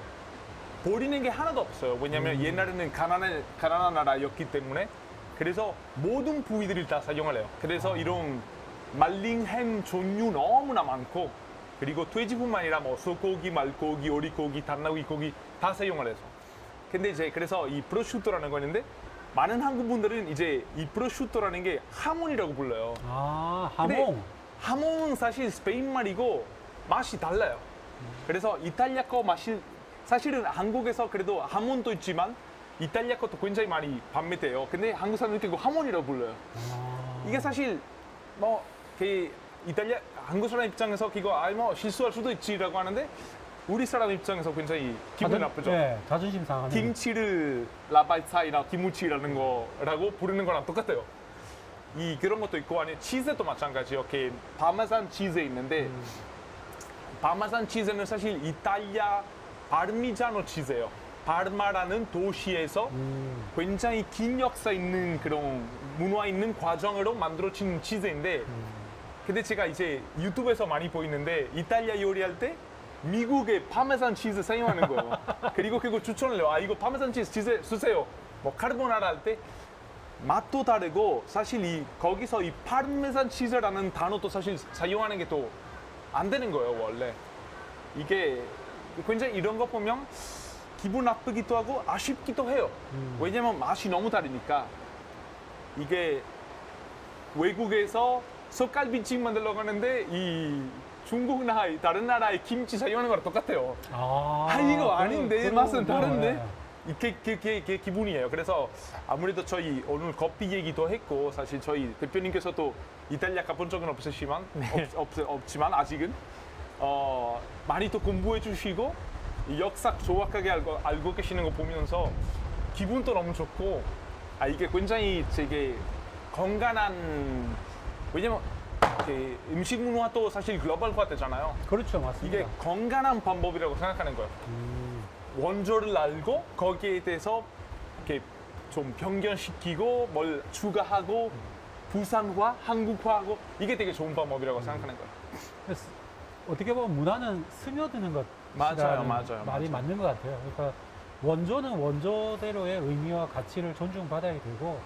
버리는 게 하나도 없어요. 왜냐하면 옛날에는 가난한 나라였기 때문에 그래서 모든 부위들을 다 사용을 해요. 그래서 이런 말린 햄 종류 너무나 많고 그리고 돼지뿐만 아니라 뭐 소고기, 말고기, 오리고기, 단나귀 고기 다 사용을 해서. 근데 이제 그래서 이 프로슈토라는 거 있는데 많은 한국 분들은 이제 이 프로슈토라는 게 하몬이라고 불러요. 근데 하몽. 하몬은 사실 스페인 말이고 맛이 달라요. 그래서 이탈리아 거 맛이 사실은 한국에서 그래도 하몬도 있지만 이탈리아 것도 굉장히 많이 판매돼요. 근데 한국 사람들이 그거 하몬이라고 불러요. 이게 사실 뭐 이탈리아 한국 사람 입장에서 그거 뭐 실수할 수도 있지라고 하는데 우리 사람 입장에서 굉장히 기분 나쁘죠. 네, 자존심 상하는. 김치를 라바이타이나 기무치라는 거라고 부르는 거랑 똑같아요. 그런 것도 있고 아니 치즈도 마찬가지요. 파마산 치즈 있는데 파마산 치즈는 사실 이탈리아 파르미자노 치즈예요. 파르마라는 도시에서 굉장히 긴 역사 있는 그런 문화 있는 과정으로 만들어진 치즈인데 근데 제가 이제 유튜브에서 많이 보이는데 이탈리아 요리할 때 미국의 파메산 치즈 사용하는 거예요. 그리고 그거 추천을 해요. 아 이거 파메산 치즈 쓰세요. 뭐 카르보나라 할 때 맛도 다르고 사실 이 거기서 이 파르메산 치즈라는 단어도 사실 사용하는 게 또 안 되는 거예요 원래. 이게 굉장히 이런 거 보면 기분 나쁘기도 하고 아쉽기도 해요. 왜냐면 맛이 너무 다르니까. 이게 외국에서 석갈비찜 만들러 가는데 이 중국나 다른 나라의 김치 사용하는 거랑 똑같아요. 아, 이거 아닌데 맛은 다른데? 네. 이게 기분이에요. 그래서 아무래도 저희 오늘 커피 얘기도 했고 사실 저희 대표님께서도 이탈리아 가본 적은 없으시지만 없지만 아직은 많이 또 공부해 주시고 이 역사 정확하게 알고 계시는 거 보면서 기분도 너무 좋고 이게 굉장히 되게 건강한 왜냐면 이렇게 음식 문화도 사실 글로벌화 되잖아요. 그렇죠, 맞습니다. 이게 건강한 방법이라고 생각하는 거예요. 원조를 알고 거기에 대해서 이렇게 좀 변경시키고 뭘 추가하고 부산화, 한국화하고 이게 되게 좋은 방법이라고 생각하는 거예요. 그래서 어떻게 보면 문화는 스며드는 맞아요, 것이라는 맞아요, 말이 맞아요. 맞는 것 같아요. 그러니까 원조는 원조대로의 의미와 가치를 존중받아야 되고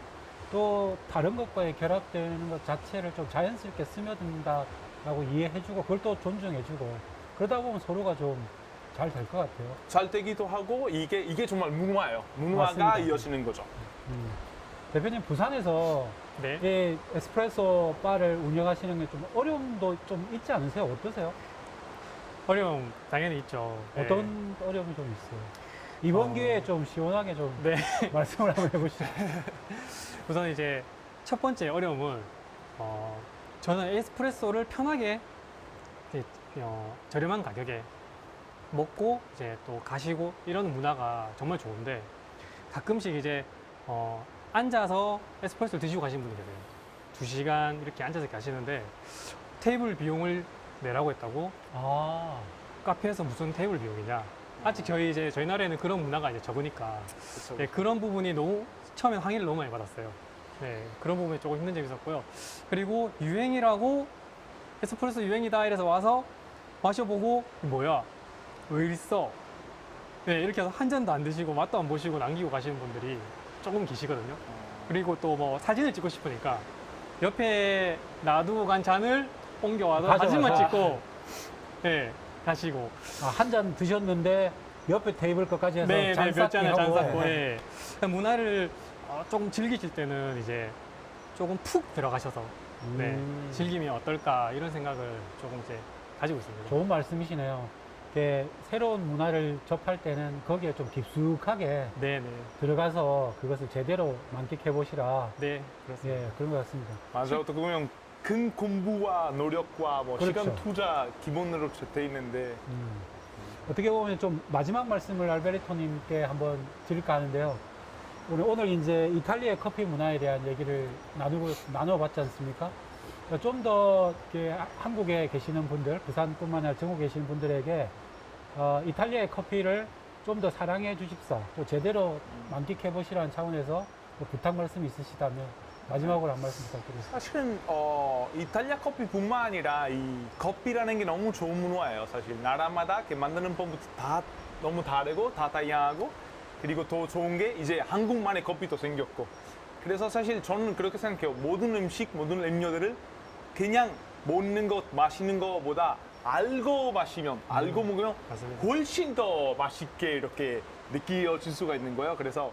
또 다른 것과의 결합되는 것 자체를 좀 자연스럽게 스며든다라고 이해해주고 그걸 또 존중해주고 그러다 보면 서로가 좀 잘 될 것 같아요. 잘 되기도 하고 이게 정말 문화예요. 문화가 맞습니다. 이어지는 거죠. 대표님 부산에서 네. 이 에스프레소 바를 운영하시는 게 좀 어려움도 좀 있지 않으세요? 어떠세요? 어려움 당연히 있죠. 네. 어떤 어려움이 좀 있어요? 이번 기회에 좀 시원하게 좀 네. 말씀을 한번 해보시죠. 우선 이제 첫 번째 어려움은 저는 에스프레소를 편하게 이렇게, 저렴한 가격에 먹고 이제 또 가시고 이런 문화가 정말 좋은데 가끔씩 이제 앉아서 에스프레소를 드시고 가시는 분이 계세요. 2시간 이렇게 앉아서 가시는데 테이블 비용을 내라고 했다고 아, 카페에서 무슨 테이블 비용이냐. 아직 저희 나라에는 그런 문화가 이제 적으니까 그렇죠. 네, 그런 부분이 너무 처음에 항의를 너무 많이 받았어요. 네, 그런 부분이 조금 힘든 점이 있었고요. 그리고 유행이라고 에스프레소 유행이다 이래서 와서 마셔보고 뭐야 왜 있어? 네, 이렇게 해서 한 잔도 안 드시고 맛도 안 보시고 남기고 가시는 분들이 조금 계시거든요. 그리고 또 뭐 사진을 찍고 싶으니까 옆에 놔두고 간 잔을 옮겨와서 가져와서. 사진만 찍고 네, 가시고 한 잔 드셨는데 옆에 테이블 것까지 해서 네, 잔 몇 쌓기 잔을 잔 하고. 쌓고 예. 문화를 조금 즐기실 때는 이제 조금 푹 들어가셔서 네, 즐기면 어떨까 이런 생각을 조금 이제 가지고 있습니다. 좋은 말씀이시네요. 이렇게 새로운 문화를 접할 때는 거기에 좀 깊숙하게 네, 네, 들어가서 그것을 제대로 만끽해 보시라. 네, 그렇습니다. 예, 그런 것 같습니다. 맞아요. 어떻게 보면 큰 공부와 노력과 뭐 그렇죠. 시간 투자 기본으로 돼 있는데 어떻게 보면 좀 마지막 말씀을 알베르토님께 한번 드릴까 하는데요. 오늘 이제 이탈리아의 커피 문화에 대한 얘기를 나눠봤지 않습니까? 좀 더 한국에 계시는 분들, 부산뿐만 아니라 전국에 계시는 분들에게 이탈리아의 커피를 좀 더 사랑해 주십사, 또 제대로 만끽해 보시라는 차원에서 뭐 부탁 말씀이 있으시다면 마지막으로 한 말씀 부탁드리겠습니다. 사실은 이탈리아 커피뿐만 아니라 이 커피라는 게 너무 좋은 문화예요. 사실 나라마다 이렇게 만드는 법부터 다 너무 다르고 다 다양하고 그리고 더 좋은 게 이제 한국만의 커피도 생겼고 그래서 사실 저는 그렇게 생각해요. 모든 음식, 모든 음료들을 그냥 먹는 것, 마시는 것보다 알고 마시면, 알고 먹으면 맞습니다. 훨씬 더 맛있게 이렇게 느껴질 수가 있는 거예요. 그래서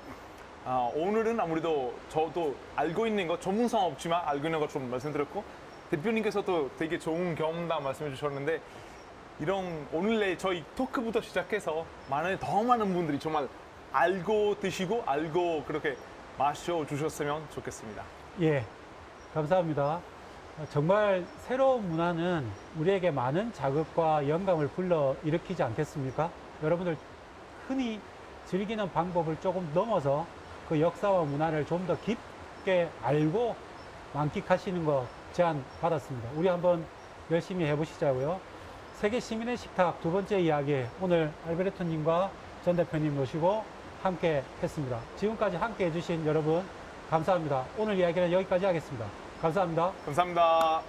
오늘은 아무래도 저도 알고 있는 거, 전문성 없지만 알고 있는 거 좀 말씀드렸고 대표님께서도 되게 좋은 경험담 말씀해 주셨는데 이런 오늘의 저희 토크부터 시작해서 더 많은 분들이 정말 알고 드시고 알고 그렇게 마셔 주셨으면 좋겠습니다. 예, 감사합니다. 정말 새로운 문화는 우리에게 많은 자극과 영감을 불러 일으키지 않겠습니까? 여러분들 흔히 즐기는 방법을 조금 넘어서 그 역사와 문화를 좀 더 깊게 알고 만끽하시는 거 제안 받았습니다. 우리 한번 열심히 해보시자고요. 세계 시민의 식탁 두 번째 이야기, 오늘 알베르토님과 전 대표님 모시고 함께 했습니다. 지금까지 함께 해주신 여러분 감사합니다. 오늘 이야기는 여기까지 하겠습니다. 감사합니다. 감사합니다.